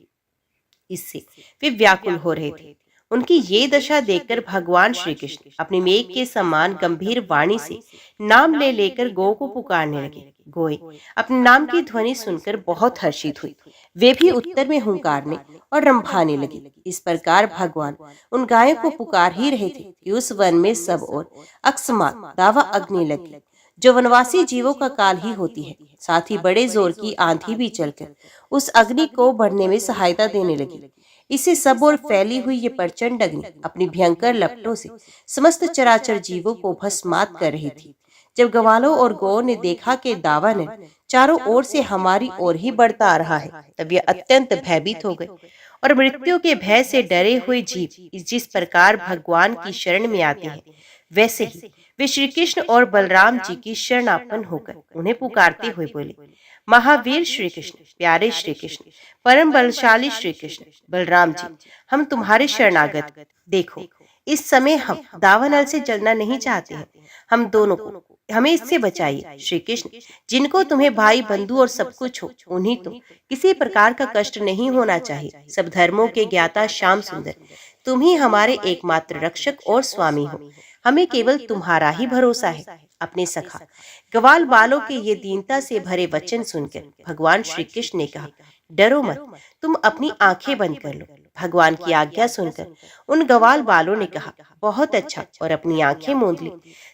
इससे वे व्याकुल हो रहे थे। उनकी ये दशा देखकर भगवान श्री कृष्ण अपने मेघ के समान गंभीर वाणी से नाम ले लेकर गौ को पुकारने लगे। गोए अपने नाम की ध्वनि सुनकर बहुत हर्षित हुई। वे भी उत्तर में हुंकारने और रंभाने लगी। इस प्रकार भगवान उन गायों को पुकार ही रहे थे कि उस वन में सब और अकस्मात दावा अग्नि लगी, जो वनवासी जीवों का काल ही होती है। साथ ही बड़े जोर की आंधी भी चलकर उस अग्नि को बढ़ने में सहायता देने लगी। इससे सब ओर फैली हुई ये प्रचंड अग्नि अपनी भयंकर लपटों से समस्त चराचर जीवों को भस्मात कर रही थी। जब ग्वालों और गौओं ने देखा कि दावानल चारों ओर से हमारी ओर ही बढ़ता आ रहा है, तब ये अत्यंत भयभीत हो गए और मृत्यु के भय से डरे हुए जीव जिस प्रकार भगवान की शरण में आते हैं, वैसे ही वे श्री कृष्ण और बलराम जी की शरणापन्न होकर उन्हें पुकारते हुए बोले, महावीर श्री कृष्ण, प्यारे श्री कृष्ण, परम बलशाली श्री कृष्ण, बलराम जी, हम तुम्हारे शरणागत। देखो, इस समय हम दावानल से जलना नहीं चाहते हैं। हम दोनों को हमें इससे बचाइए। श्री कृष्ण, जिनको तुम्हें भाई बंधु और सब कुछ हो, उन्हीं तो किसी प्रकार का कष्ट नहीं होना चाहिए। सब धर्मों के ज्ञाता श्याम सुंदर, तुम ही हमारे एकमात्र रक्षक और स्वामी हो। हमें केवल तुम्हारा ही भरोसा है। अपने सखा ग्वाल बालों के ये दीनता से भरे वचन सुनकर भगवान श्री कृष्ण ने कहा, डरो मत, तुम अपनी आंखें बंद कर लो। भगवान की आज्ञा सुनकर उन ग्वाल बालों ने कहा, बहुत अच्छा, और अपनी आंखें मूंद ली।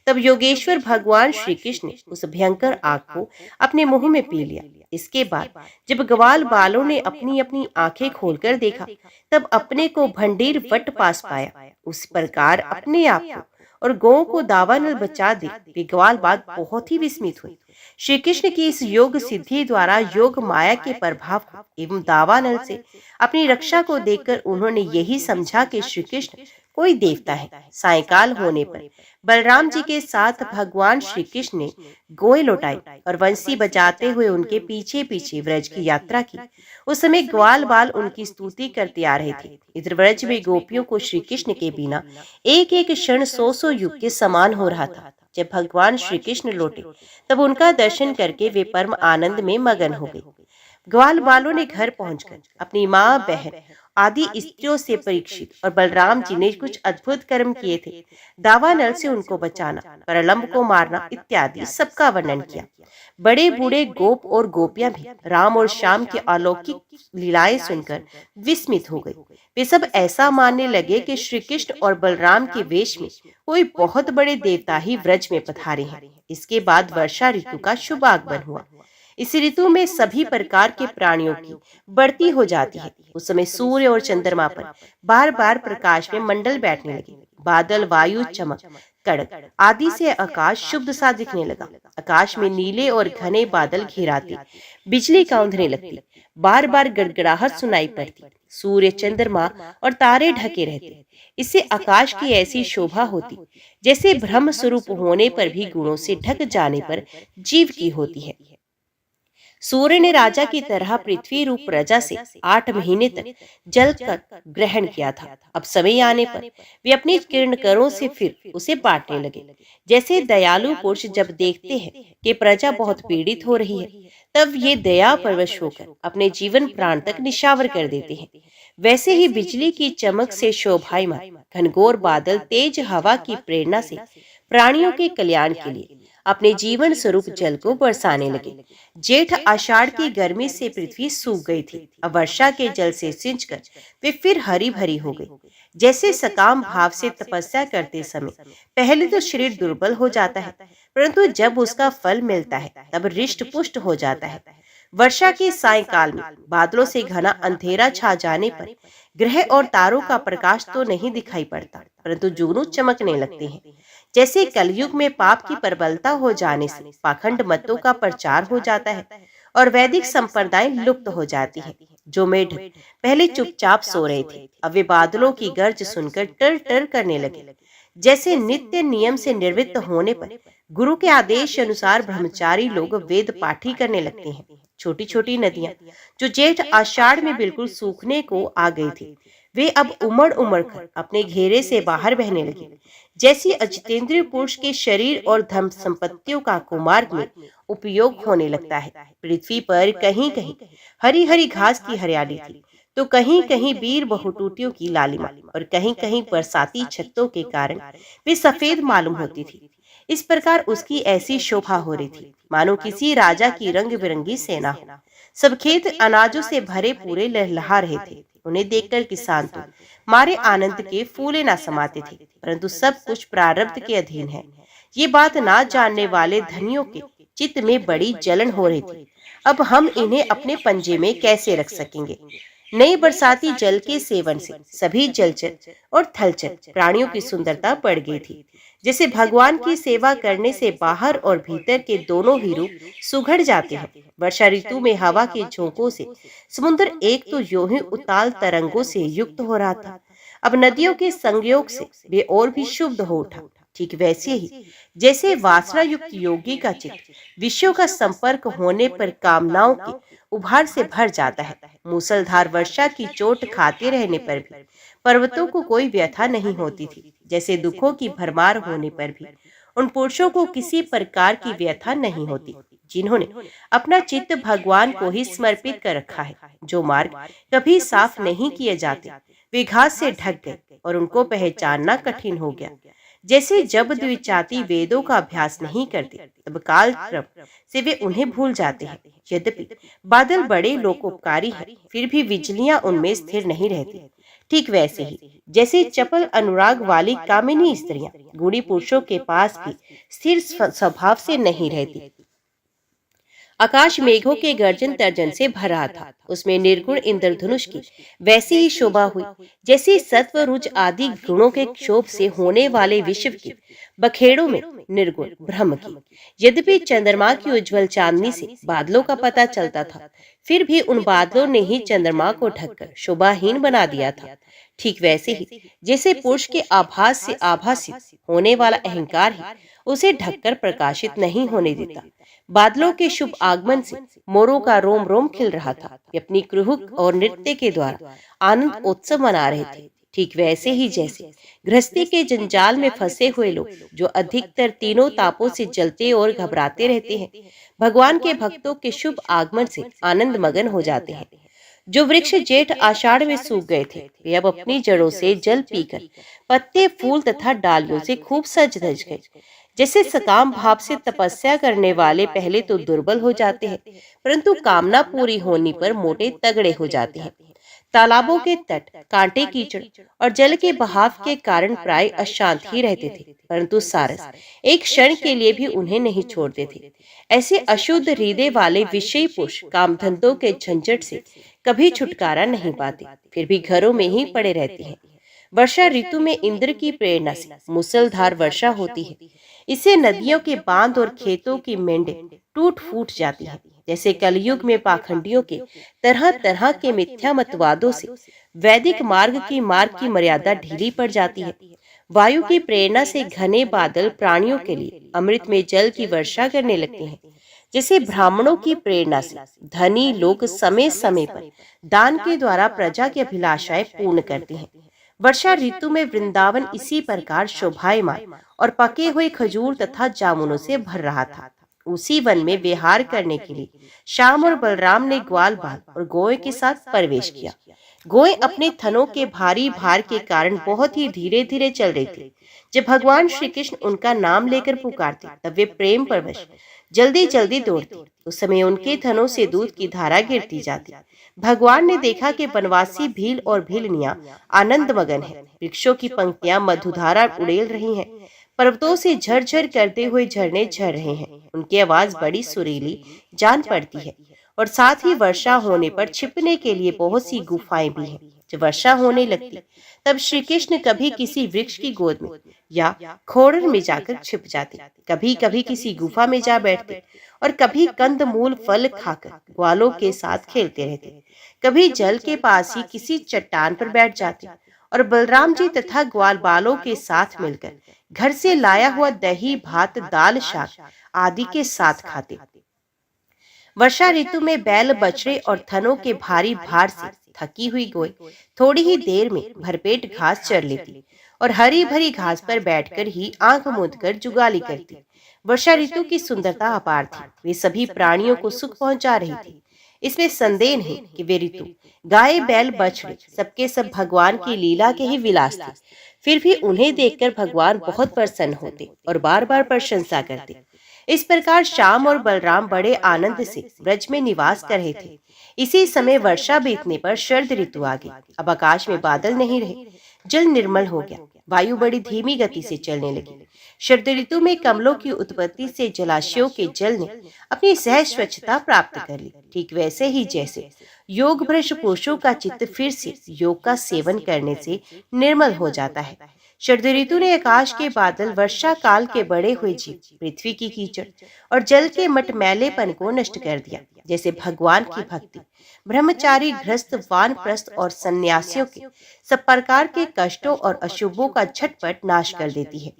तब योगेश्वर भगवान श्री कृष्ण ने उस भयंकर आग को अपने मुंह में पी लिया। इसके बाद जब ग्वाल बालों ने अपनी अपनी आंखें खोलकर देखा, तब अपने को भंडीर वट पास पाया। उस प्रकार अपने आप को और गौ को दावानल बचा दे वे ग्वाल बाग बहुत ही विस्मित हुए। श्री कृष्ण की इस योग सिद्धि द्वारा योग माया के प्रभाव एवं दावानल से अपनी रक्षा को देखकर उन्होंने यही समझा कि श्री कृष्ण कोई देवता है। सायंकाल होने पर बलराम जी के साथ भगवान श्री कृष्ण ने गोए लौटाई और वंशी बजाते हुए उनके पीछे पीछे व्रज की यात्रा की। उस समय ग्वाल बाल उनकी स्तुति करते आ रहे थे। इधर व्रज में गोपियों को श्री कृष्ण के बिना एक एक क्षण 100 युग के समान हो रहा था। जब भगवान श्री कृष्ण लौटे, तब उनका दर्शन करके वे परम आनंद में मगन हो गए। ग्वाल बालों ने घर पहुंचकर अपनी माँ, बहन आदि स्त्रियों से परीक्षित और बलराम जी ने कुछ अद्भुत कर्म किए थे। दावानल से उनको बचाना, प्रलंब को मारना इत्यादि सबका वर्णन किया। बड़े बूढ़े गोप और गोपियां भी राम और श्याम की अलौकिक लीलाएं सुनकर विस्मित हो गए। वे सब ऐसा मानने लगे कि श्री कृष्ण और बलराम के वेश में कोई बहुत बड़े देवता ही व्रज में पधारे हैं। इसके बाद वर्षा ऋतु का शुभ आगमन हुआ। इस ऋतु में सभी प्रकार के प्राणियों की बढ़ती हो जाती है। उस समय सूर्य और चंद्रमा पर बार बार प्रकाश में मंडल बैठने लगे। बादल, वायु, चमक, कड़क आदि से आकाश शुद्ध सा दिखने लगा। आकाश में नीले और घने बादल घिराते, बिजली कांधने लगती, बार बार गड़गड़ाहट सुनाई पड़ती। सूर्य, चंद्रमा और तारे ढके रहते। इससे आकाश की ऐसी शोभा होती जैसे ब्रह्म स्वरूप होने पर भी गुणों से ढक जाने पर जीव की होती है। सूर्य ने राजा की तरह पृथ्वी रूप प्रजा से 8 महीने तक जल का ग्रहण किया था। अब समय आने पर वे अपनी किरणकरों से फिर उसे बांटने लगे। जैसे दयालु पुरुष जब देखते हैं कि प्रजा बहुत पीड़ित हो रही है, तब ये दया परवश होकर अपने जीवन प्राण तक निशावर कर देते हैं। वैसे ही बिजली की चमक से शोभायमान घनघोर बादल तेज हवा की प्रेरणा से प्राणियों के कल्याण के लिए अपने जीवन स्वरूप जल को बरसाने लगे। जेठ आषाढ़ की गर्मी से पृथ्वी सूख गई थी। अब वर्षा के जल से सिंचकर वे फिर हरी भरी हो गई। जैसे सकाम भाव से तपस्या करते समय पहले तो शरीर दुर्बल हो जाता है, परंतु जब उसका फल मिलता है तब हृष्ट पुष्ट हो जाता है। वर्षा के सायंकाल में बादलों से घना अंधेरा छा जाने पर ग्रह और तारों का प्रकाश तो नहीं दिखाई पड़ता, परंतु जुगनू चमकने लगते हैं। जैसे कलयुग में पाप की प्रबलता हो जाने से पाखंड मतों का प्रचार हो जाता है और वैदिक संप्रदाय लुप्त हो जाती है। जो मेढक पहले चुपचाप सो रहे थे, अब वे बादलों की गर्ज सुनकर टर टर करने लगे। जैसे नित्य नियम से निवृत्त होने पर गुरु के आदेश अनुसार ब्रह्मचारी लोग वेद पाठी करने लगते हैं। छोटी छोटी नदियां जो जेठ आषाढ़ में बिल्कुल सूखने को आ गई थी, वे अब उमड़ उमड़ कर अपने घेरे से बाहर बहने लगी। जैसी अजितेंद्रिय पुरुष के शरीर और धन संपत्तियों का कुमार्ग में उपयोग होने लगता है। पृथ्वी पर कहीं कहीं हरी हरी घास की हरियाली थी, तो कहीं कहीं वीर बहुटूटियों की लालिमा और कहीं कहीं बरसाती छत्तों के कारण वे सफेद मालूम होती थी। इस प्रकार उसकी ऐसी शोभा हो रही थी मानो किसी राजा की रंग बिरंगी सेना हो। सब खेत अनाजों से भरे पूरे लहलहा रहे थे। उन्हें देखकर किसान तो मारे आनंद के फूले ना समाते थे, परंतु सब कुछ प्रारब्ध के अधीन है। ये बात ना जानने वाले धनियों के चित्त में बड़ी जलन हो रही थी। अब हम इन्हें अपने पंजे में कैसे रख सकेंगे। नए बरसाती जल के सेवन से सभी जलचर और थलचर प्राणियों की सुंदरता बढ़ गई थी। जैसे भगवान की सेवा करने से बाहर और भीतर के दोनों ही रूप सुघड़ जाते हैं। वर्षा ऋतु में हवा के झोंकों से समुद्र एक तो यूं ही उताल तरंगों से युक्त हो रहा था, अब नदियों के संयोग से वे और भी शुद्ध हो उठा। ठीक वैसे ही जैसे वासना युक्त योगी का चित्त विषयों का संपर्क होने पर कामनाओं के उभार से भर जाता है। मूसलधार वर्षा की चोट खाते रहने पर भी पर्वतों को कोई व्यथा नहीं होती थी। जैसे दुखों की भरमार होने पर भी उन पुरुषों को किसी प्रकार की व्यथा नहीं होती जिन्होंने अपना चित्त भगवान को ही समर्पित कर रखा है। जो मार्ग कभी साफ नहीं किए जाते वे घास से ढक गए और उनको पहचानना कठिन हो गया। जैसे जब द्विजाति वेदों का अभ्यास नहीं करते तब काल क्रम से वे उन्हें भूल जाते हैं। यद्यपि बादल बड़े लोकोपकारी हैं, फिर भी बिजलियां उनमें स्थिर नहीं रहती। ठीक वैसे ही जैसे चपल अनुराग वाली कामिनी स्त्रियां गुणी पुरुषों के पास भी स्थिर स्वभाव से नहीं रहती। आकाश मेघों के गर्जन तर्जन से भरा था, उसमें निर्गुण इंद्रधनुष की वैसी ही शोभा हुई जैसी सत्व रुज आदि गुणों के क्षोभ से होने वाले विश्व की बखेड़ों में निर्गुण ब्रह्म की। यद्यपि चंद्रमा की उज्जवल चांदनी से बादलों का पता चलता था, फिर भी उन बादलों ने ही चंद्रमा को ढककर शोभाहीन बना दिया था। ठीक वैसे ही जैसे पुरुष के आभास से आभासित होने वाला अहंकार ही उसे ढककर प्रकाशित नहीं होने देता। बादलों के शुभ आगमन से मोरों का रोम रोम खिल रहा था। वे अपनी कुहुक और नृत्य के द्वारा आनंद उत्सव मना रहे थे। ठीक वैसे ही जैसे गृहस्थी के जंजाल में फंसे हुए लोग जो अधिकतर तीनों तापों से जलते और घबराते रहते हैं, भगवान के भक्तों के शुभ आगमन से आनंद मगन हो जाते हैं। जो वृक्ष जेठ आषाढ़ में सूख गए थे, वे अब अपनी जड़ों से जल पीकर पत्ते, फूल तथा डालियों से खूब सज धज गए। जैसे सकाम भाव से तपस्या करने वाले पहले तो दुर्बल हो जाते हैं, परंतु कामना पूरी होने पर मोटे तगड़े हो जाते हैं। तालाबों के तट कांटे, कीचड़ और जल के बहाव के कारण प्राय अशांत ही रहते थे, परंतु सारस एक क्षण के लिए भी उन्हें नहीं छोड़ते थे। ऐसे अशुद्ध हृदय वाले विषयी पुरुष कामधंधों के झंझट से कभी छुटकारा नहीं पाते, फिर भी घरों में ही पड़े रहते हैं। वर्षा ऋतु में इंद्र की प्रेरणा से मूसलधार वर्षा होती है। इससे नदियों के बांध और खेतों की मेंढे टूट फूट जाती हैं। जैसे कलयुग में पाखंडियों के तरह तरह के मिथ्या मतवादों से वैदिक मार्ग की मर्यादा ढीली पड़ जाती है। वायु की प्रेरणा से घने बादल प्राणियों के लिए अमृत में जल की वर्षा करने लगते हैं। जैसे ब्राह्मणों की प्रेरणा से धनी लोग समय समय पर दान के द्वारा प्रजा की अभिलाषाएं पूर्ण करते हैं। वर्षा ऋतु में वृंदावन इसी प्रकार शोभायमान और पके हुए खजूर तथा जामुनों से भर रहा था। उसी वन में विहार करने के लिए श्याम और बलराम ने ग्वाल बाल और गोए के साथ प्रवेश किया। गोए अपने थनों के भारी भार के कारण बहुत ही धीरे धीरे चल रही थी। जब भगवान श्री कृष्ण उनका नाम लेकर पुकारते, तब वे प्रेम परवश जल्दी जल्दी दौड़ती। उस समय उनके थनों से दूध की धारा गिरती जाती। भगवान ने देखा कि वनवासी भील और भीलनियां आनंद मगन है। वृक्षों की पंक्तियां मधुधारा उड़ेल रही हैं। पर्वतों से झरझर करते हुए झरने झर रहे हैं। उनकी आवाज बड़ी सुरीली जान पड़ती है और साथ ही वर्षा होने पर छिपने के लिए बहुत सी गुफाएं भी हैं। जब वर्षा होने लगती, तब श्री कृष्ण कभी किसी वृक्ष की गोद में या खोड़र में जाकर छिप जाते, कभी कभी किसी गुफा में जा बैठते और कभी कंद मूल फल खाकर ग्वालों के साथ खेलते रहते। कभी जल के पास ही किसी चट्टान पर बैठ जाते और बलराम जी तथा ग्वाल बालों के साथ मिलकर घर से लाया हुआ दही, भात, दाल, शाक आदि के साथ खाते। वर्षा ऋतु में बैल, बछड़े और थनों के भारी भार से थकी हुई गोई थोड़ी ही देर में भरपेट घास चर लेती और हरी भरी घास पर बैठकर ही आंख मूंदकर जुगाली करती। वर्षा ऋतु की सुंदरता अपार थी। वे सभी प्राणियों को सुख पहुंचा रही थी। इसमें संदेह नहीं कि वे ऋतु गाय, बैल, बछड़े सबके सब भगवान की लीला के ही विलास थे। फिर भी उन्हें देखकर भगवान बहुत प्रसन्न होते और बार बार प्रशंसा करते। इस प्रकार श्याम और बलराम बड़े आनंद से ब्रज में निवास कर रहे थे। इसी समय वर्षा बीतने पर शरद ऋतु आ गई। अब आकाश में बादल नहीं रहे, जल निर्मल हो गया। वायु बड़ी धीमी गति से चलने लगी। शरद ऋतु में कमलों की उत्पत्ति से जलाशयों के जल ने अपनी सहज स्वच्छता प्राप्त कर ली। ठीक वैसे ही जैसे योग भ्रष्ट पुरुषों का चित्त फिर से योग का सेवन करने से निर्मल हो जाता है। शरद ऋतु ने आकाश के बादल, वर्षा काल के बड़े हुए जीव, पृथ्वी की कीचड़ और जल के मटमैलेपन को नष्ट कर दिया। जैसे भगवान की भक्ति ब्रह्मचारी, गृहस्थ, वानप्रस्थ और सन्यासियों के सब प्रकार के कष्टों और अशुभों का झटपट नाश कर देती है।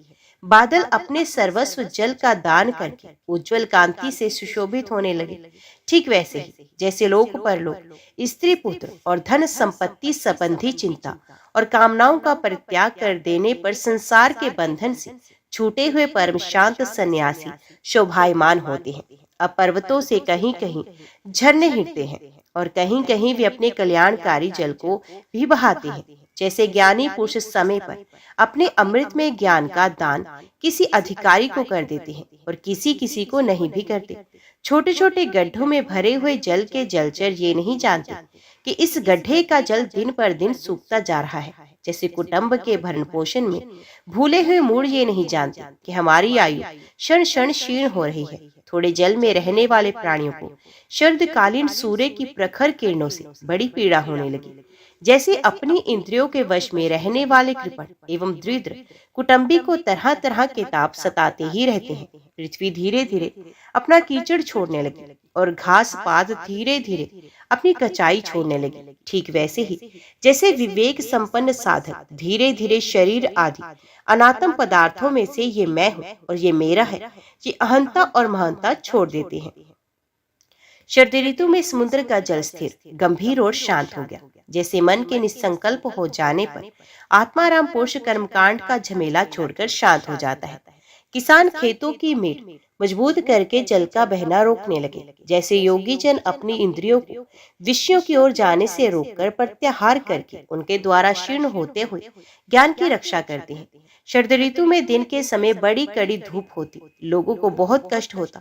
बादल अपने सर्वस्व जल का दान करके उज्जवल कांति से सुशोभित होने लगे। ठीक वैसे ही जैसे लोक परलोक, स्त्री पुत्र और धन संपत्ति संबंधी चिंता और कामनाओं का परित्याग कर देने पर संसार के बंधन से छूटे हुए परम शांत सन्यासी शोभायमान होते हैं। अब पर्वतों से कहीं कहीं झरने हिरते हैं और कहीं कहीं वे अपने कल्याणकारी जल को भी बहाते हैं। जैसे ज्ञानी पुरुष समय पर अपने अमृत में ज्ञान का दान किसी अधिकारी को कर देते हैं और किसी किसी को नहीं भी करते। छोटे छोटे गड्ढों में भरे हुए जल के जलचर ये नहीं जानते कि इस गड्ढे का जल दिन पर दिन सूखता जा रहा है। जैसे कुटुंब के भरण पोषण में भूले हुए मूड ये नहीं जानते कि हमारी आयु क्षण क्षण क्षीण हो रही है। थोड़े जल में रहने वाले प्राणियों को शरदकालीन सूर्य की प्रखर किरणों से बड़ी पीड़ा होने लगी। जैसे अपनी इंद्रियों के वश में रहने वाले कृपण एवं दरिद्र कुटुंबी को तरह तरह के ताप सताते ही रहते हैं। पृथ्वी धीरे धीरे अपना कीचड़ छोड़ने लगी और घास पात धीरे धीरे अपनी कचाई छोड़ने लगी। ठीक वैसे ही जैसे विवेक संपन्न साधक धीरे धीरे शरीर आदि अनात्म पदार्थों में से ये मैं हूँ और ये मेरा है, ये अहंता और महंता छोड़ देते हैं। शरद ऋतु में समुद्र का जल स्थिर, गंभीर और शांत हो गया। जैसे मन के निसंकल्प हो जाने पर आत्माराम पुरुष कर्मकांड का झमेला छोड़कर शांत हो जाता है। किसान खेतों की मेड़ मजबूत करके जल का बहना रोकने लगे। जैसे योगी जन अपनी इंद्रियों को विषयों की ओर जाने से रोककर प्रत्याहार करके उनके द्वारा शीर्ण होते हुए ज्ञान की रक्षा करते हैं। शरद ऋतु में दिन के समय बड़ी कड़ी धूप होती, लोगों को बहुत कष्ट होता,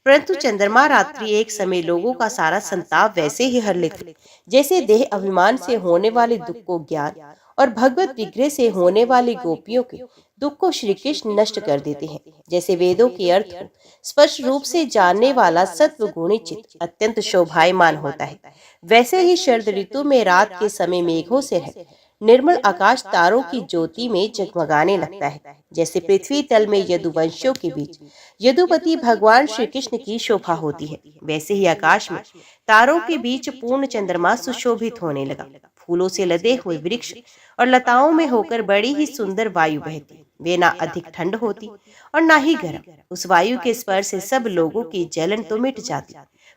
परंतु चंद्रमा रात्रि एक समय लोगों का सारा संताप वैसे ही हर लेते जैसे देह अभिमान से होने वाले दुख को ज्ञान और भगवत विग्रह से होने वाली गोपियों के दुख को श्री कृष्ण नष्ट कर देते हैं। जैसे वेदों के अर्थ को स्पष्ट रूप से जानने वाला सत्व गुणी चित्त अत्यंत शोभायमान होता है, वैसे ही शरद ऋतु में रात के समय मेघों से रहित निर्मल आकाश तारों की ज्योति में जगमगाने लगता है। जैसे पृथ्वी तल में यदुवंशियों के बीच यदुपति भगवान श्री कृष्ण की शोभा होती है, वैसे ही आकाश में तारों के बीच पूर्ण चंद्रमा सुशोभित होने लगा। फूलों से लदे हुए वृक्ष और लताओं में होकर बड़ी ही सुंदर वायु बहती, वे ना अधिक ठंड होती और ना ही गर्म। उस वायु के स्पर्श से सब लोगों की जलन तो मिट जाती,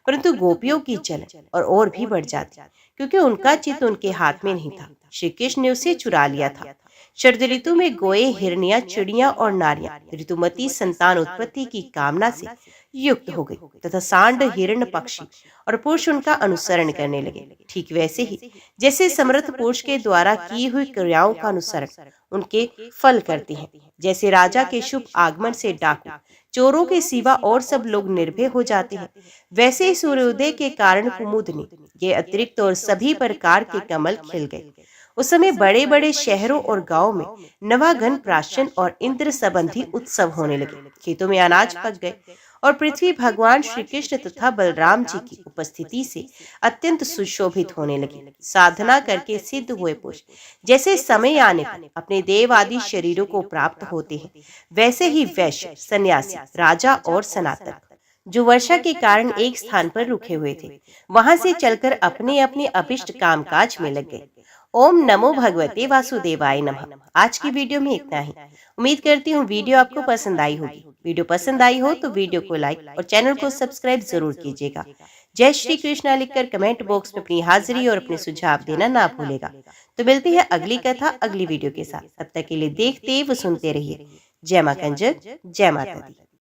परंतु गोपियों की जलन और भी बढ़ जाती, क्योंकि उनका चित्त उनके हाथ में नहीं था, श्री कृष्ण ने उसे चुरा लिया था। शरद ऋतु में गोए, हिरनिया, चिड़िया और नारियां ऋतुमती संतान उत्पत्ति की कामना से युक्त हो गई तथा सांड, हिरण, पक्षी और पुरुष उनका अनुसरण करने लगे। ठीक वैसे ही जैसे समर्थ पुरुष के द्वारा की हुई क्रियाओं का अनुसरण उनके फल करते हैं, जैसे राजा के शुभ आगमन से डाकू, चोरों के सिवा और सब लोग निर्भय हो जाते हैं, वैसे ही सूर्योदय के कारण कुमुदनी, ये अतिरिक्त और सभी प्रकार के कमल खिल गए। उस समय बड़े बड़े शहरों और गांवों में नवागन, प्राशन और इंद्र संबंधी उत्सव होने लगे। खेतों में अनाज पक गए और पृथ्वी भगवान श्री कृष्ण तथा बलराम जी की उपस्थिति से अत्यंत सुशोभित होने लगी। साधना करके सिद्ध हुए पुरुष जैसे समय आने पर अपने देव आदि शरीरों को प्राप्त होते हैं, वैसे ही वैश्य, सन्यासी, राजा और सनातन जो वर्षा के कारण एक स्थान पर रुके हुए थे, वहां से चलकर अपने अपने अभिष्ट कामकाज में लग गए। ओम नमो भगवते वासुदेवाय नमः। आज की वीडियो में इतना ही। उम्मीद करती हूँ वीडियो आपको पसंद आई होगी। वीडियो पसंद आई हो तो वीडियो को लाइक और चैनल को सब्सक्राइब जरूर कीजिएगा। जय श्री कृष्णा लिखकर कमेंट बॉक्स में अपनी हाजिरी और अपने सुझाव देना ना भूलेगा। तो मिलती है अगली कथा अगली वीडियो के साथ। तब तक के लिए देखते व सुनते रहिए। जय मां कंजर, जय माता दी।